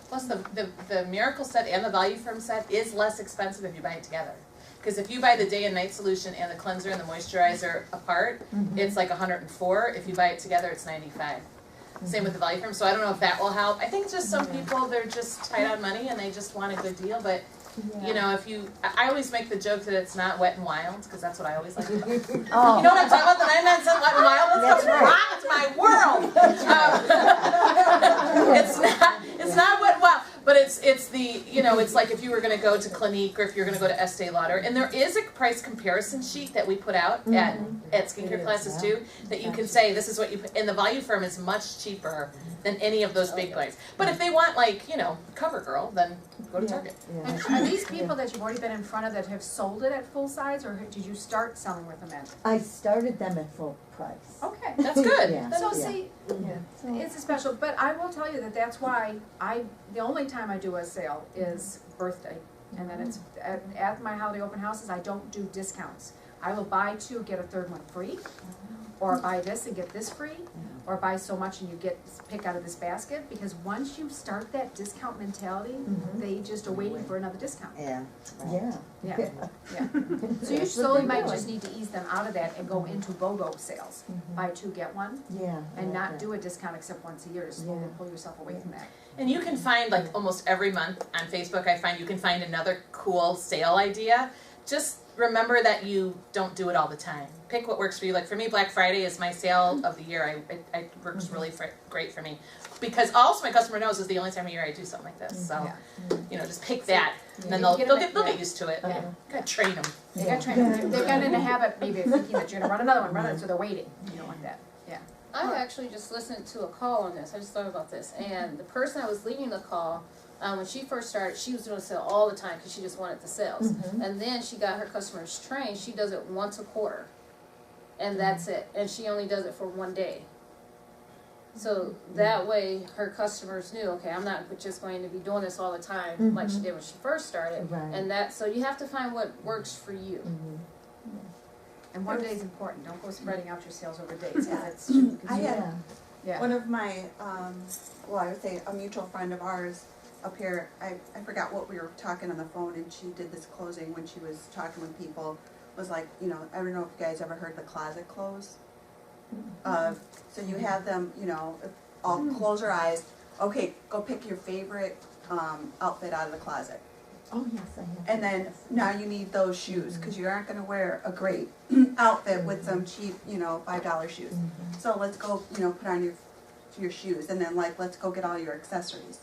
Plus the Miracle Set and the Value Firm Set is less expensive if you buy it together. Because if you buy the day and night solution and the cleanser and the moisturizer apart, it's like $104. If you buy it together, it's $95. Same with the Value Firm, so I don't know if that will help. I think just some people, they're just tight on money and they just want a good deal, but you know, if you, I always make the joke that it's not Wet and Wild, because that's what I always like to do. You know what I'm talking about, the 99 cent Wet and Wild? That's rocked my world! It's not Wet and Wild, but it's the, you know, it's like if you were going to go to Clinique or if you're going to go to Estee Lauder, and there is a price comparison sheet that we put out at skincare classes too, that you can say this is what you put, and the Value Firm is much cheaper than any of those big brands. But if they want, like, you know, CoverGirl, then go to Target. And are these people that you've already been in front of that have sold it at full size, or did you start selling with them at? I started them at full price. Okay. That's good. So see, it's a special, but I will tell you that that's why the only time I do a sale is birthday. And then it's at my holiday open houses, I don't do discounts. I will buy 2, get a 3rd one free, or buy this and get this free, or buy so much and you get pick out of this basket, because once you start that discount mentality, they just are waiting for another discount. Yeah. Yeah. So you slowly might just need to ease them out of that and go into BOGO sales. Buy two, get one, and not do a discount except once a year to slowly pull yourself away from that. And you can find, like, almost every month on Facebook, I find you can find another cool sale idea. Just remember that you don't do it all the time. Pick what works for you. Like for me, Black Friday is my sale of the year. It works really great for me. Because also my customer knows it's the only time of year I do something like this. So, you know, just pick that. And then they'll get used to it. Gotta train them. They got trained. They've gotten in a habit maybe of thinking that you're going to run another one, so they're waiting. You don't want that. Yeah. I actually just listened to a call on this. I just thought about this. And the person I was leading the call, when she first started, she was doing a sale all the time because she just wanted the sales. And then she got her customers trained. She does it once a quarter. And that's it. And she only does it for one day. So that way her customers knew, okay, I'm not just going to be doing this all the time like she did when she first started. And that, so you have to find what works for you. And one day is important. Don't go spreading out your sales over days. I had one of my, well, I would say a mutual friend of ours up here, I forgot what we were talking on the phone, and she did this closing when she was talking with people, was like, you know, I don't know if you guys ever heard the closet close. So you have them, you know, all close your eyes. Okay, go pick your favorite outfit out of the closet. Oh, yes, I have. And then now you need those shoes, because you aren't going to wear a great outfit with some cheap, you know, $5 shoes. So let's go, you know, put on your shoes, and then like let's go get all your accessories.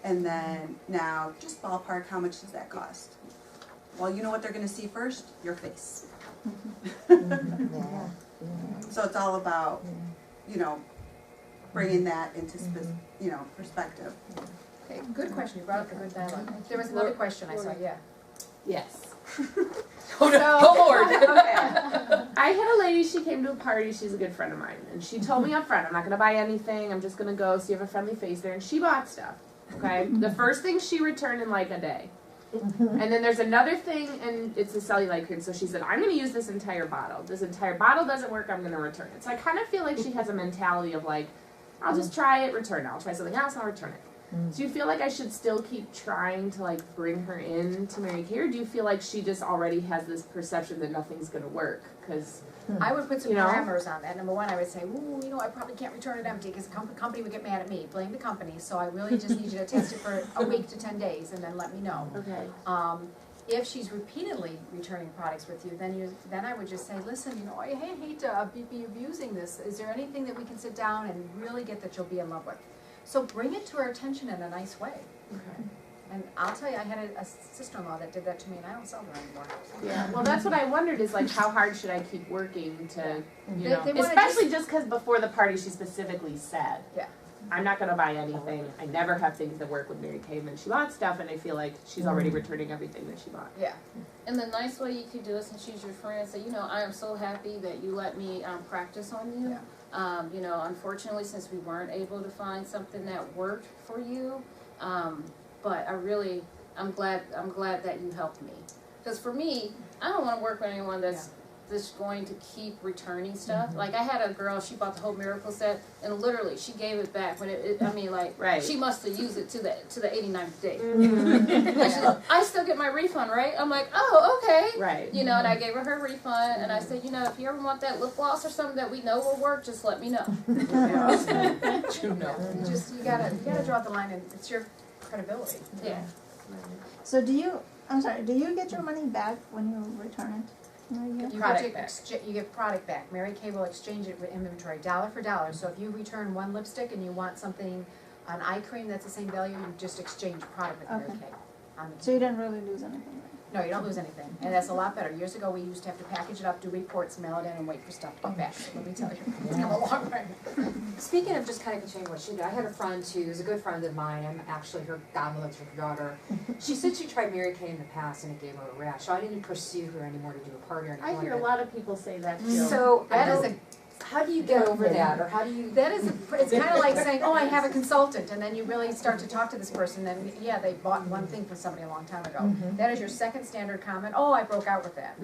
And then now just ballpark, how much does that cost? Well, you know what they're going to see first? Your face. So it's all about, you know, bringing that into you know, perspective. Okay, good question. You brought up a good dialogue. There was another question I saw. Yes. Oh Lord. I had a lady, she came to a party, she's a good friend of mine, and she told me up front, I'm not going to buy anything, I'm just going to go so you have a friendly face there, and she bought stuff, okay? The first thing she returned in like a day. And then there's another thing, and it's a cellulite cream, so she said, I'm going to use this entire bottle. This entire bottle doesn't work, I'm going to return it. So I kind of feel like she has a mentality of like, I'll just try it, return it. I'll try something else, and I'll return it. Do you feel like I should still keep trying to like bring her in to Mary Kay, or do you feel like she just already has this perception that nothing's going to work? Because I would put some parameters on that. Number one, I would say, ooh, you know, I probably can't return it empty because the company would get mad at me. Blame the company. So I really just need you to test it for a week to 10 days and then let me know. Okay. If she's repeatedly returning products with you, then I would just say, listen, you know, I hate to be abusing this. Is there anything that we can sit down and really get that you'll be in love with? So bring it to her attention in a nice way. Okay. And I'll tell you, I had a sister-in-law that did that to me, and I don't sell her anymore. Yeah. Well, that's what I wondered is like, how hard should I keep working to, you know, They especially just because before the party she specifically said, Yeah. I'm not going to buy anything. I never have things that work with Mary Kay. And then she bought stuff, and I feel like she's already returning everything that she bought. Yeah. And the nice way you could do it, since she's your friend, say, you know, I am so happy that you let me practice on you. Yeah. You know, unfortunately, since we weren't able to find something that worked for you, but I'm glad that you helped me. Because for me, I don't want to work with anyone that's going to keep returning stuff. Like I had a girl, she bought the whole miracle set, and literally she gave it back when she must have used it to the 89th day. Like she's like, I still get my refund, right? I'm like, oh, okay. Right. You know, and I gave her her refund, and I said, you know, if you ever want that lip gloss or something that we know will work, just let me know. You gotta draw the line, and it's your credibility. Yeah. So do you get your money back when you return it? You get product back. Mary Kay will exchange it with inventory, dollar for dollar. So if you return one lipstick and you want something, an eye cream that's the same value, you just exchange product with Mary Kay. So you didn't really lose anything, right? No, you don't lose anything. And that's a lot better. Years ago, we used to have to package it up, do reports, mail it in, and wait for stuff to come back. So let me tell you, it's come a long way. Speaking of just kind of continuing what she did, I had a friend who's a good friend of mine. I'm actually her godmother's her daughter. She said she tried Mary Kay in the past and it gave her a rash. So I didn't pursue her anymore to do a party or anything I hear like a lot of people say that too. So that is how do you get over that, or how do you? That is, it's kind of like saying, oh, I have a consultant, and then you really start to talk to this person, and yeah, they bought one thing from somebody a long time ago. That is your second standard comment, oh, I broke out with that.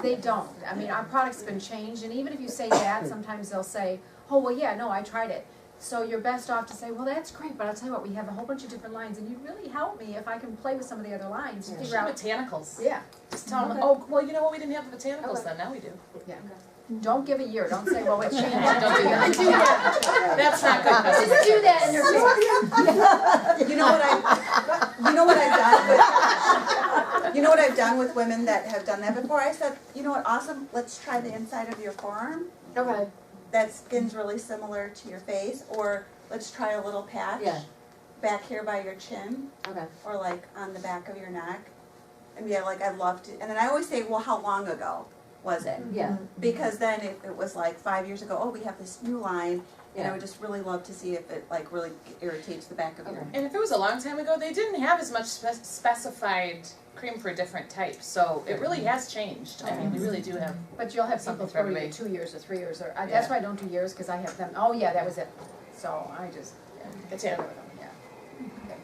They don't. I mean, our product's been changed, and even if you say that, sometimes they'll say, oh, well, yeah, no, I tried it. So you're best off to say, well, that's great, but I'll tell you what, we have a whole bunch of different lines, and you'd really help me if I can play with some of the other lines to figure out. Botanicals. Yeah. Just tell them, oh, well, you know what, we didn't have the botanicals then, now we do. Yeah. Don't give a year. Don't say, well, it changed. Don't do that. That's not good. Just do that in your face. You know what I've done with women that have done that before? I said, you know what, awesome, let's try the inside of your forearm. Okay. That skin's really similar to your face, or let's try a little patch back here by your chin, or like on the back of your neck. And yeah, like I loved it. And then I always say, well, how long ago was it? Yeah. Because then if it was like 5 years ago, oh, we have this new line, and I would just really love to see if it like really irritates the back of your neck. And if it was a long time ago, they didn't have as much specified cream for different types, so it really has changed. I mean, we really do have. But you'll have something people for throw you everybody. 2 years or 3 years, or that's why I don't do years, because I have them. Oh yeah, that was it. So I just It's yeah. yeah. Okay.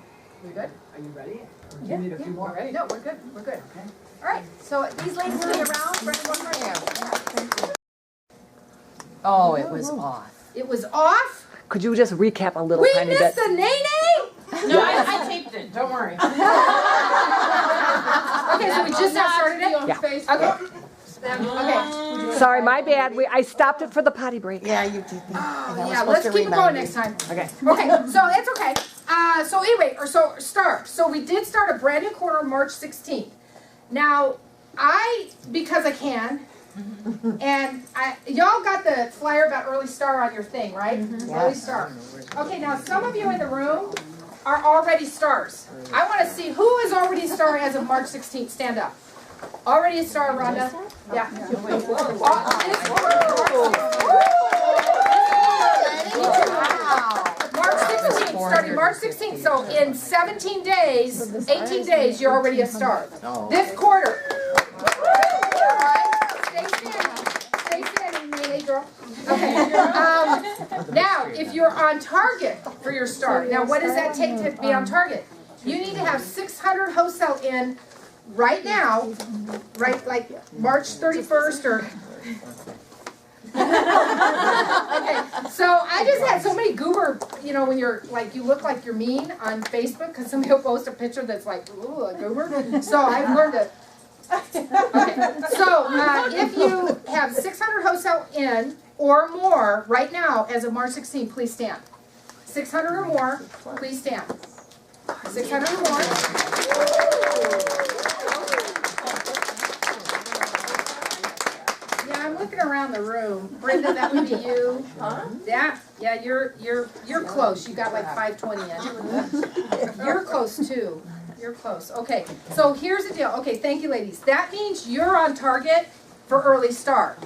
We good? Are you ready? Or do Yeah. you need a few more? We're ready. No, we're good. We're good. Okay. All right. So these ladies will be around. Brenda, one more. Yeah. Oh, it was off. It was off. Could you just recap a little We tiny missed bit? the nay-nay. No, I taped it. Don't worry. Okay, so we just now started it? Yeah. Okay. Okay. Sorry, my bad. I stopped it for the potty break. Yeah, you did. Yeah, let's keep it going next time. Okay. Okay, so it's okay. So anyway, so we did start a brand new quarter March 16th. Now, because I can, and y'all got the flyer about Early Star on your thing, right? Early Star. Okay, now some of you in the room are already stars. I want to see who is already a star as of March 16th. Stand up. Already a star, Rhonda? Yeah. March 16th, starting March 16th. So in 17 days, 18 days, you're already a star. This quarter. Stay standing. Stay standing, Maylee girl. Okay. Now, if you're on target for your star, now what does that take to be on target? You need to have 600 wholesale in right now, right, like March 31st or... Okay, so I just had so many goober, you know, when you're like, you look like you're mean on Facebook because somebody will post a picture that's like, ooh, a goober. So I've learned to... Okay, so if you have 600 wholesale in or more right now as of March 16th, please stand. 600 or more, please stand. 600 or more. Yeah, I'm looking around the room. Brenda, that would be you. Huh? Yeah, you're close. You got like 520 in. You're close too. You're close. Okay, so here's the deal. Okay, thank you, ladies. That means you're on target for Early Star.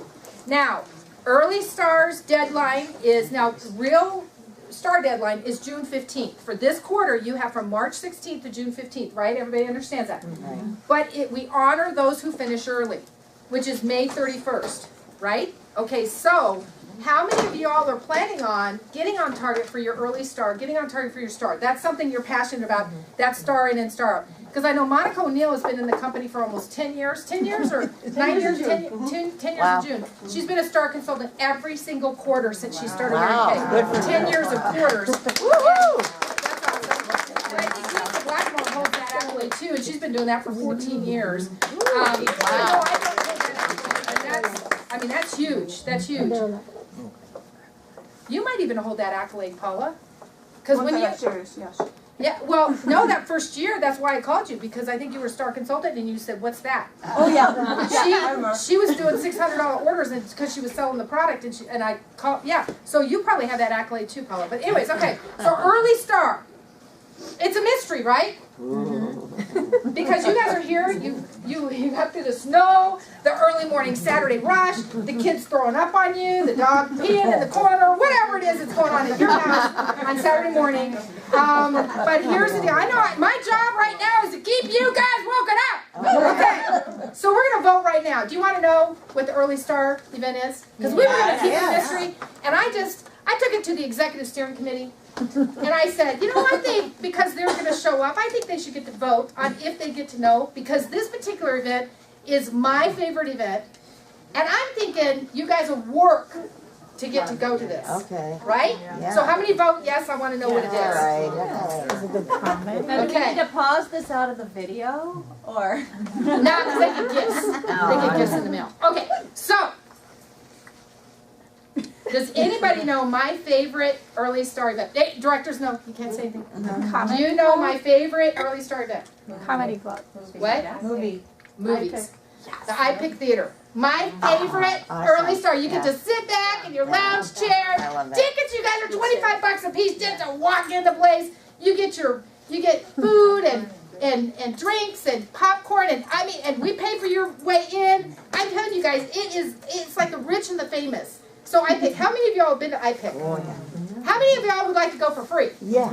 Now, Early Star's deadline is now real. Star deadline is June 15th. For this quarter, you have from March 16th to June 15th, right? Everybody understands that. Mm-hmm. But we honor those who finish early, which is May 31st, right? Okay, so how many of y'all are planning on getting on target for your Early Star, getting on target for your star? That's something you're passionate about, that star in and star out. Because I know Monica O'Neill has been in the company for almost 10 years. 10 years or 9 years? 10 years in June. She's been a star consultant every single quarter since she started Mary Kay. 10 years of quarters. Woo-hoo! That's awesome. And I think Lisa Blackmore holds that accolade too, and she's been doing that for 14 years. I mean, that's huge. That's huge. You might even hold that accolade, Paula. Because when you... Yes. Yeah, well, no, that first year, that's why I called you, because I think you were a star consultant, and you said, what's that? Oh, yeah. She was doing $600 orders because she was selling the product, and I called, yeah. So you probably have that accolade too, Paula. But anyways, okay, so Early Star. It's a mystery, right? Because you guys are here, you got through the snow, the early morning Saturday rush, the kids throwing up on you, the dog peeing in the corner, whatever it is that's going on at your house on Saturday morning. But here's the deal. I know my job right now is to keep you guys woken up. Okay, so we're going to vote right now. do you want to know what the Early Star event is? Because we were going to keep it mystery, and I took it to the executive steering committee, and I said, you know, I think because they're going to show up, I think they should get to vote on if they get to know, because this particular event is my favorite event, and I'm thinking you guys will work to get to go to this. Okay. Right? Yeah. So how many vote yes? I want to know what it is. All right. That's a good comment. Okay. Do we need to pause this out of the video, or? No, because they get gifts. They get gifts in the mail. Okay, so does anybody know my favorite Early Star event? Hey, directors, no, you can't say anything. Do you know my favorite Early Star event? Comedy club. What? Movie. Movies. The iPic Theater. My favorite Early Star. You get to sit back in your lounge chair. Tickets, you guys, are $25 a piece just to walk in the place. You get food and drinks and popcorn, and I mean, and we pay for your way in. I'm telling you guys, it's like the rich and the famous. So iPic, how many of y'all have been to iPic? Oh, yeah. How many of y'all would like to go for free? Yeah.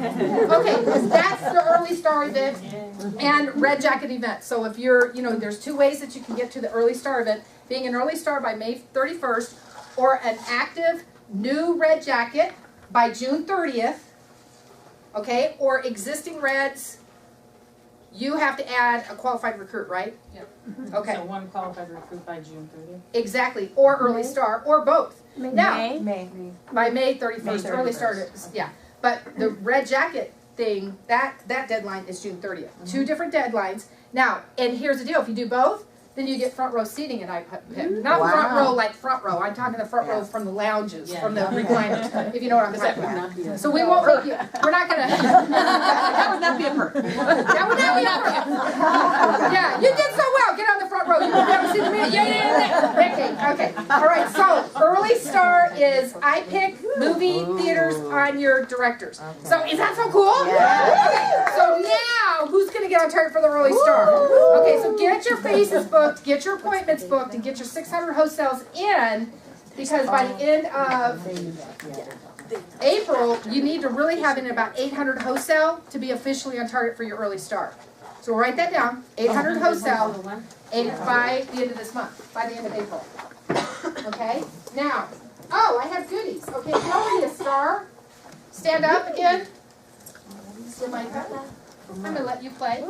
Okay, that's the Early Star event and Red Jacket event. So if you're, there's two ways that you can get to the Early Star event. Being an Early Star by May 31st, or an active new Red Jacket by June 30th, okay, or existing Reds, you have to add a qualified recruit, right? Yep. Okay. So one qualified recruit by June 30th? Exactly, or Early Star, or both. Now, May. by May 31st, Early Star, yeah. But the Red Jacket thing, that deadline is June 30th. Two different deadlines. Now, and here's the deal, if you do both, then you get front row seating at iPic. Not front row like front row. I'm talking the front row from the lounges, from the recliners, if you know what I'm talking about. So we won't make you, we're not going to. That would not be a perk. That would not be a perk. Yeah, you did so well. Get on the front row. You will be able to see the movie. Yeah. Okay. All right, so Early Star is iPic movie theaters on your directors. So is that so cool? Yeah. Okay, so now who's going to get on target for the Early Star? Okay, so get your faces booked. Get your appointments booked, and get your 600 hostels in, because by the end of April, you need to really have in about 800 hostel to be officially on target for your Early Start. So write that down, 800 hostel by the end of this month, by the end of April. Okay? Now, I have goodies. Okay, if you're already a star, stand up again. I'm going to let you play.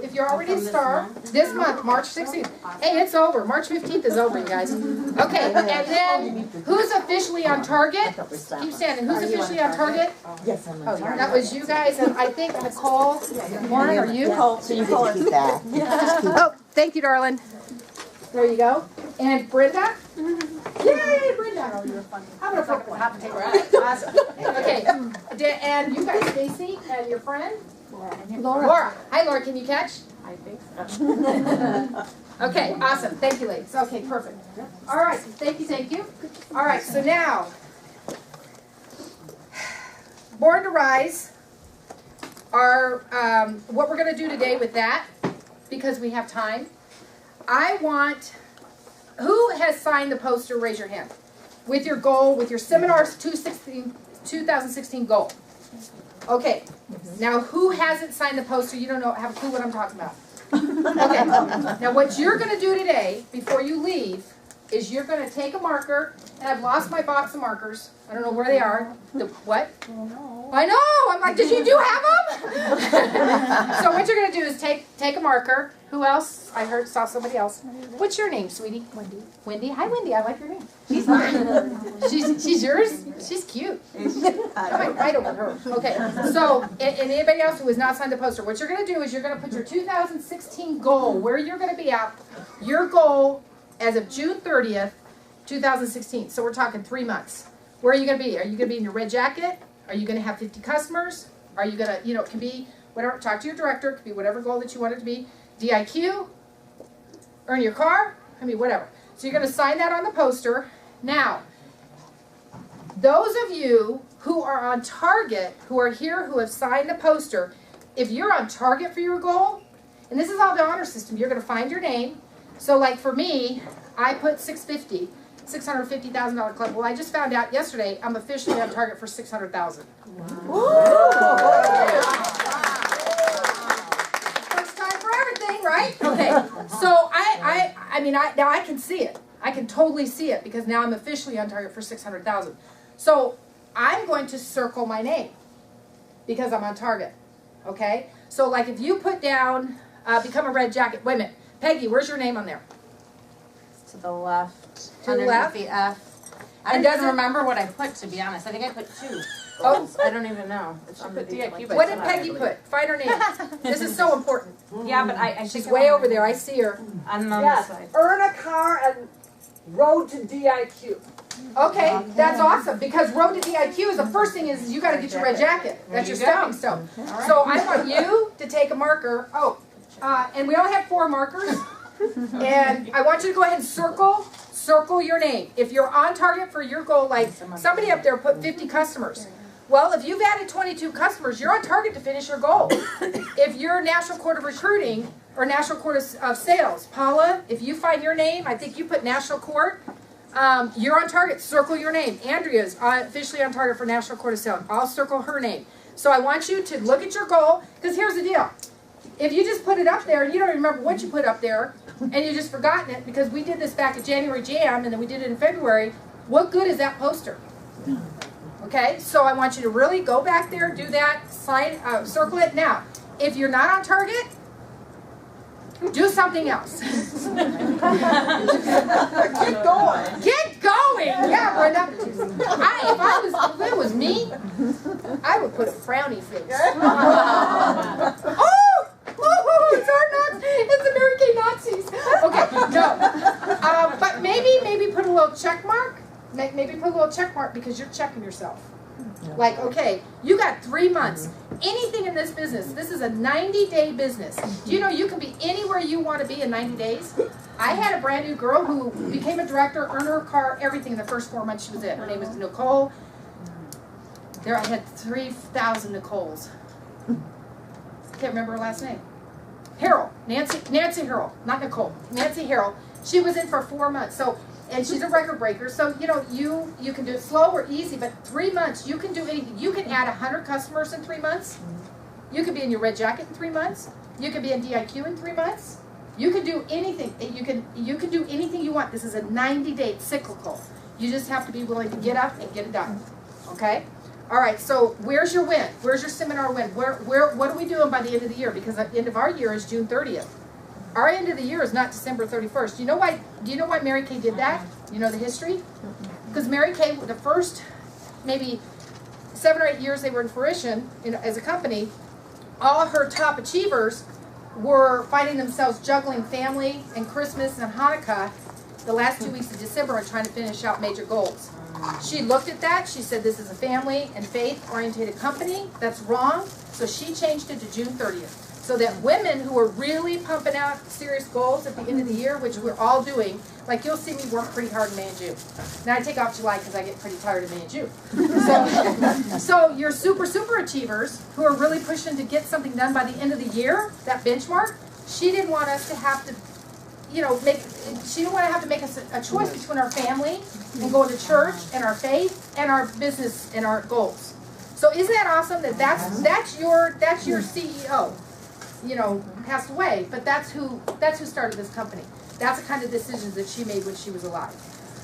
If you're already a star, this month, March 16th. Hey, it's over. March 15th is over, you guys. Okay, and then who's officially on target? Keep standing. Who's officially on target? Yes, I'm on target. That was you guys, and I think Nicole, Warren, are you? So you can keep that. Oh, thank you, darling. There you go. And Brenda? Yay, Brenda. I'm going to flip the hot potato. Awesome. Okay, and you guys, Stacy, and your friend? Laura. Hi, Laura. Can you catch? I think so. Okay, awesome. Thank you, ladies. Okay, perfect. All right. Thank you. All right, so now, Born to Rise are what we're going to do today with that, because we have time. I want, who has signed the poster? Raise your hand. With your goal, with your seminars 2016 goal. Okay, now who hasn't signed the poster? You don't have a clue what I'm talking about. Okay, now what you're going to do today, before you leave, is you're going to take a marker, and I've lost my box of markers. I don't know where they are. What? I know! I'm like, did you have them? So what you're going to do is take a marker. Who else? I saw somebody else. What's your name, sweetie? Wendy. Wendy? Hi, Wendy. I like your name. She's mine. She's yours? She's cute. I'm right over her. Okay. So, and anybody else who has not signed the poster, what you're going to do is you're going to put your 2016 goal, where you're going to be at, your goal as of June 30th, 2016. So we're talking 3 months. Where are you going to be? Are you going to be in your Red Jacket? Are you going to have 50 customers? Are you going to, it can be whatever, talk to your director, it could be whatever goal that you want it to be. DIQ, earn your car, whatever. So you're going to sign that on the poster. Now, those of you who are on target, who are here, who have signed the poster, if you're on target for your goal, and this is how the honor system, you're going to find your name. So like for me, I put $650,000 club. Well, I just found out yesterday I'm officially on target for $600,000. First time for everything, right? Okay. So I I mean, now I can see it. I can totally see it because now I'm officially on target for 600,000. So I'm going to circle my name because I'm on target. Okay? So like if you put down, become a red jacket. Wait a minute. Peggy, where's your name on there? To the left. To the underneath left? the F. I And don't even does it- remember what I put, to be honest. I think I put 2. Oh. I don't even know. It's on the DIQ. What did Peggy put? Find her name. This is so important. Yeah, but I She's way over there. I see her. I'm on Yes, this side. earn a car and road to DIQ. Okay, that's awesome because road to DIQ is the first thing is you got to get your red jacket. That's your stepping stone. So I want you to take a marker. Oh, and we only have 4 markers. And I want you to go ahead and circle your name. If you're on target for your goal, like somebody up there put 50 customers. Well, if you've added 22 customers, you're on target to finish your goal. If you're National Court of Recruiting or National Court of Sales, Paula, if you find your name, I think you put National Court, you're on target. Circle your name. Andrea's officially on target for National Court of Sales. I'll circle her name. So I want you to look at your goal, because here's the deal. If you just put it up there and you don't remember what you put up there, and you just forgotten it, because we did this back at January Jam, and then we did it in February, what good is that poster? Okay, so I want you to really go back there, do that, sign, circle it. Now, if you're not on target, do something else. Get going. Get going. Yeah, Brenda. If it was me, I would put a frowny face. Oh, it's our Nazis. It's the Mary Kay Nazis. Okay, no. But maybe put a little check mark. Maybe put a little check mark because you're checking yourself. Like, okay, you got 3 months. Anything in this business, this is a 90-day business. Do you know you can be anywhere you want to be in 90 days? I had a brand new girl who became a director, earned her car, everything in the first 4 months she was in. Her name was Nicole. There I had 3,000 Nicoles. Can't remember her last name. Harrell, Nancy Harrell, not Nicole, Nancy Harrell. She was in for 4 months. So, and she's a record breaker. So, you know, you can do it slow or easy, but 3 months, you can do anything. You can add 100 customers in 3 months. You can be in your red jacket in 3 months. You can be in DIQ in 3 months. You can do anything. You can do anything you want. This is a 90-day cyclical. You just have to be willing to get up and get it done. Okay? All right, so where's your win? Where's your seminar win? What are we doing by the end of the year? Because the end of our year is June 30th. Our end of the year is not December 31st. Do you know why Mary Kay did that? You know the history? Because Mary Kay, the first maybe 7 or 8 years they were in fruition as a company, all her top achievers were finding themselves juggling family and Christmas and Hanukkah the last 2 weeks of December and trying to finish out major goals. She looked at that. She said, this is a family and faith-oriented company. That's wrong. So she changed it to June 30th. So that women who are really pumping out serious goals at the end of the year, which we're all doing, like you'll see me work pretty hard in May and June. Now I take off July because I get pretty tired in May and June. So your super achievers who are really pushing to get something done by the end of the year, that benchmark, she didn't want us to have to, she didn't want to have to make a choice between our family and going to church and our faith and our business and our goals. So isn't that awesome that that's your CEO? Passed away, but that's who started this company. That's the kind of decisions that she made when she was alive.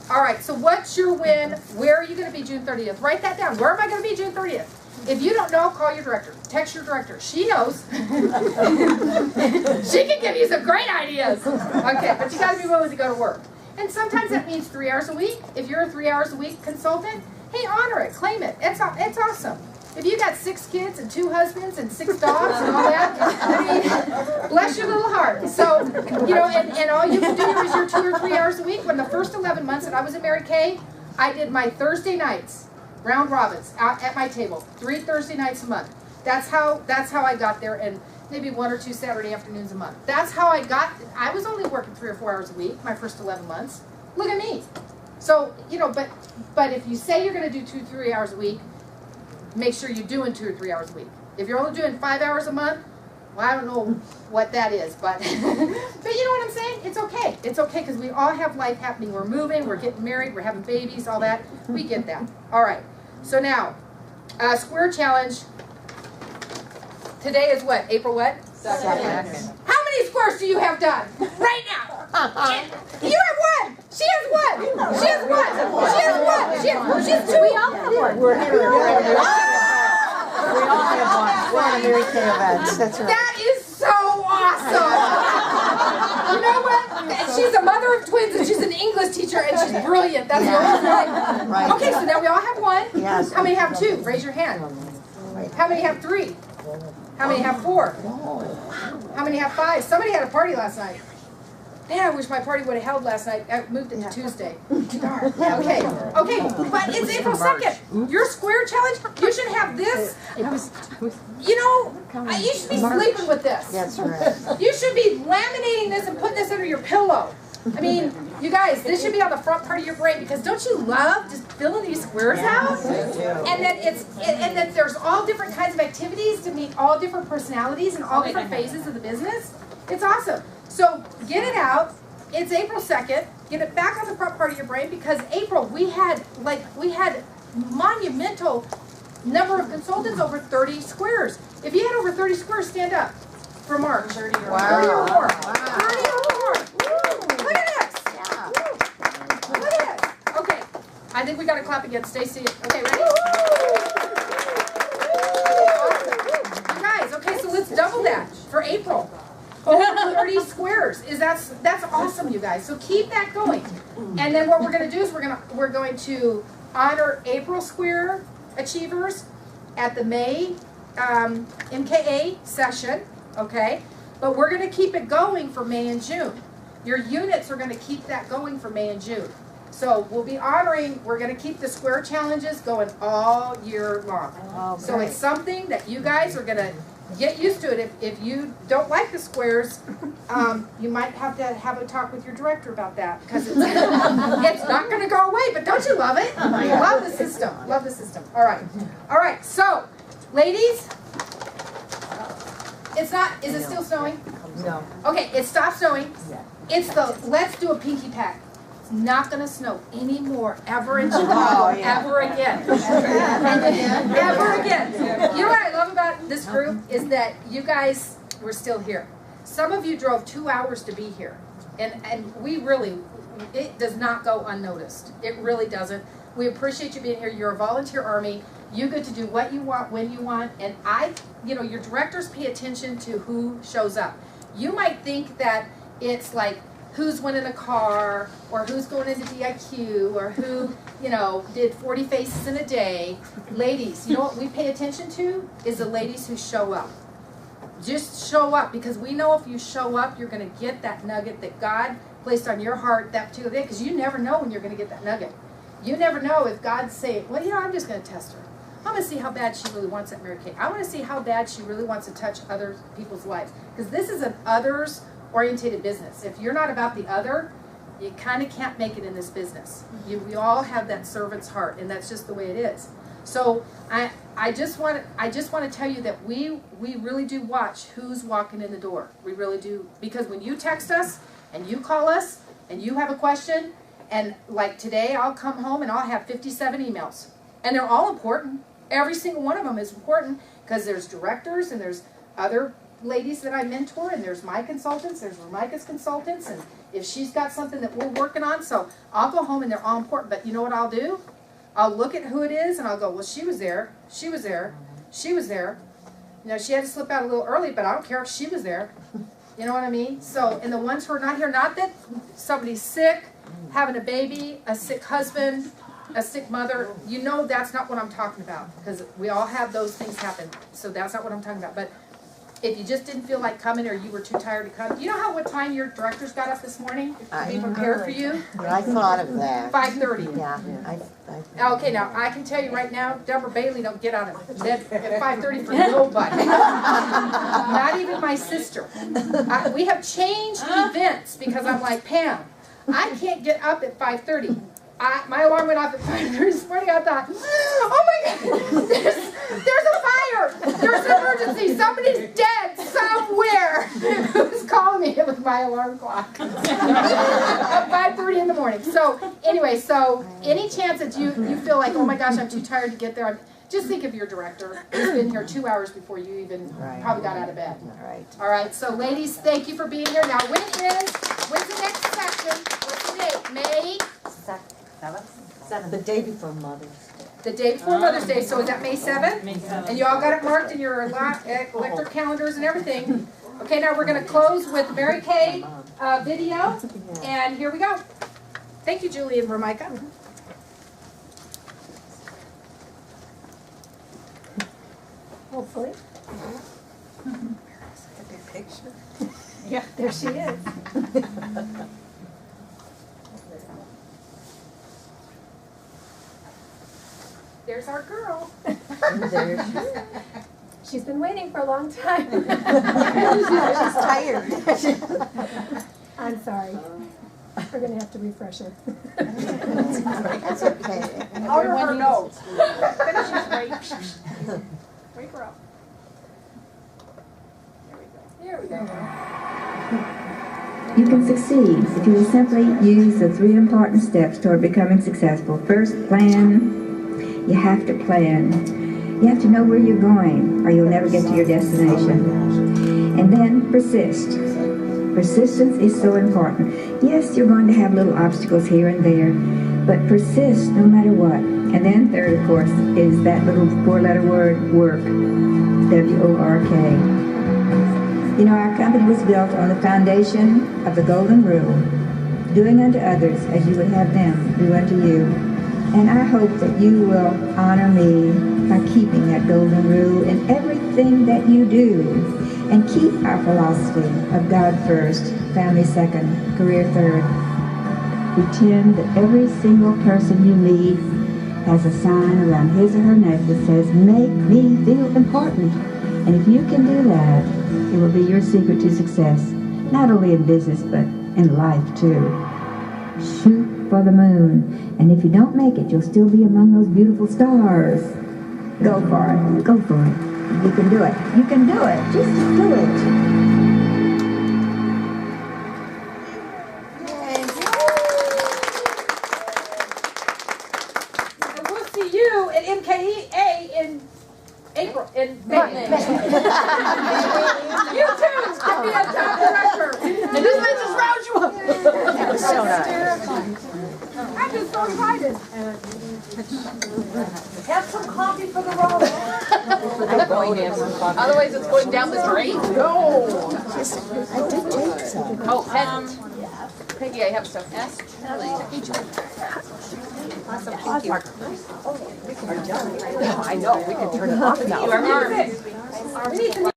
All right, so what's your win? Where are you going to be June 30th? Write that down. Where am I going to be June 30th? If you don't know, call your director. Text your director. She knows. She can give you some great ideas. Okay, but you got to be willing to go to work. And sometimes that means 3 hours a week. If you're a 3 hours a week consultant, hey, honor it, claim it. It's awesome. If you got 6 kids and 2 husbands and 6 dogs and all that, I mean, bless your little heart. So, and all you can do is your 2 or 3 hours a week. When the first 11 months that I was at Mary Kay, I did my Thursday nights, round robins, out at my table, 3 Thursday nights a month. That's how I got there, and maybe 1 or 2 Saturday afternoons a month. That's how I was only working 3 or 4 hours a week, my first 11 months. Look at me. So, but if you say you're going to do 2 or 3 hours a week, make sure you're doing 2 or 3 hours a week. If you're only doing 5 hours a month, well, I don't know what that is, but but you know what I'm saying? It's okay. It's okay because we all have life happening. We're moving, we're getting married, we're having babies, all that. We get that. All right. So now, square challenge. Today is what? April what? 2nd. How many squares do you have done right now? You have one. She has one. She has one. She has one. She has two. We all have one. We all have one. We're on Mary Kay events. That's right. That is so awesome. You know what? She's a mother of twins and she's an English teacher and she's brilliant. That's what it's like. Right. Okay, so now we all have one. Yes. How many have two? Raise your hand. How many have three? How many have four? How many have five? Somebody had a party last night. Man, I wish my party would have held last night. I moved it to Tuesday. Darn. Okay, but it's April 2nd. Your square challenge, you should have this. You know, you should be sleeping with this. That's right. You should be laminating this and putting this under your pillow. I mean, you guys, this should be on the front part of your brain because don't you love just filling these squares out? And that there's all different kinds of activities to meet all different personalities and all different phases of the business. It's awesome. So get it out. It's April 2nd. Get it back on the front part of your brain because April, we had monumental number of consultants, over 30 squares. If you had over 30 squares, stand up for March. 30 or more. 30 or more. 30 or more. Look at this. Look at this. Okay. I think we got to clap again. Stacy. Okay, ready? You guys, okay, so let's double that for April. Over 30 squares. That's awesome, you guys. So keep that going. And then what we're going to do is we're going to honor April Square achievers at the May MKA session, okay? But we're going to keep it going for May and June. Your units are going to keep that going for May and June. So we'll be honoring, we're going to keep the square challenges going all year long. Okay. So it's something that you guys are going to get used to it. If you don't like the squares, you might have to have a talk with your director about that because it's not going to go away. But don't you love it? Love the system. Love the system. All right. All right. So, ladies, it's not. Is it still snowing? No. Okay. It stopped snowing. It's the let's do a pinky pack. It's not going to snow anymore ever in Chicago ever again. Ever again. You know what I love about this group is that you guys were still here. Some of you drove 2 hours to be here. And we really, it does not go unnoticed. It really doesn't. We appreciate you being here. You're a volunteer army. You get to do what you want, when you want. And your directors pay attention to who shows up. You might think that it's like, who's winning a car, or who's going into DIQ, or who, did 40 faces in a day. Ladies, you know what we pay attention to is the ladies who show up. Just show up, because we know if you show up, you're going to get that nugget that God placed on your heart that particular day, because you never know when you're going to get that nugget. You never know if God's saying, well, I'm just going to test her. I'm going to see how bad she really wants that Mary Kay. I want to see how bad she really wants to touch other people's lives, because this is an others-oriented business. If you're not about the other, you kind of can't make it in this business. We all have that servant's heart, and that's just the way it is. So I just want to tell you that we really do watch who's walking in the door. We really do, because when you text us and you call us and you have a question, and like today I'll come home and I'll have 57 emails, and they're all important. Every single one of them is important, because there's directors and there's other ladies that I mentor, and there's my consultants, there's Micah's consultants, and if she's got something that we're working on, so I'll go home and they're all important. But you know what I'll do? I'll look at who it is and I'll go, well, she was there, she was there, she was there. She had to slip out a little early, but I don't care if she was there. You know what I mean? So, and the ones who are not here, not that somebody's sick, having a baby, a sick husband, a sick mother, that's not what I'm talking about, because we all have those things happen. So that's not what I'm talking about. But if you just didn't feel like coming, or you were too tired to come, you know what time your directors got up this morning to be prepared for you? I thought of that. 5:30. Yeah. Okay, now I can tell you right now, Deborah Bailey don't get out of bed at 5:30 for nobody. Not even my sister. We have changed events because I'm like, Pam, I can't get up at 5:30. My alarm went off at 5:30 this morning. I thought, oh my God, there's a fire. There's an emergency. Somebody's dead somewhere. Who's calling me with my alarm clock? At 5:30 in the morning. So anyway, any chance that you feel like, oh my gosh, I'm too tired to get there, just think of your director who's been here 2 hours before you even probably got out of bed. All right. So ladies, thank you for being here. Now, when is When's the next session? What's the date? May? 7th. The day before Mother's Day. The day before Mother's Day, so is that May 7th? May 7th. And you all got it marked in your electric calendars and everything. Okay, now we're gonna close with Mary Kay video, and here we go. Thank you, Julie and Vermica. Hopefully. Picture. Yeah, there she is. There's our girl. She's been waiting for a long time. She's tired. I'm sorry. We're gonna have to refresh her. That's okay. Powder her nose. Finish this right. Wake her up. There we go. You can succeed if you will simply use the 3 important steps toward becoming successful. First, plan. You have to plan. You have to know where you're going, or you'll never get to your destination. And then persist. Persistence is so important. Yes, you're going to have little obstacles here and there, but persist no matter what. And then third, of course, is that little 4-letter word, work. W-O-R-K. You know, our company was built on the foundation of the golden rule, doing unto others as you would have them do unto you. And I hope that you will honor me by keeping that golden rule in everything that you do. And keep our philosophy of God first, family second, career third. Pretend that every single person you meet has a sign around his or her neck that says, "Make me feel important." And if you can do that, it will be your secret to success, not only in business, but in life too. Shoot for the moon. And if you don't make it, you'll still be among those beautiful stars. Go for it. Go for it. You can do it. You can do it. Just do it. And we'll see you at MKA in April, in May. You too can be a top director. And this man just roused you up. That was so nice. I'm just so excited. Have some coffee for the road. Otherwise, it's going down the drain. No. I did take some. Oh, Peggy, I have stuff. Ask Charlie. Awesome, thank you. I know, we can turn it off now. We need to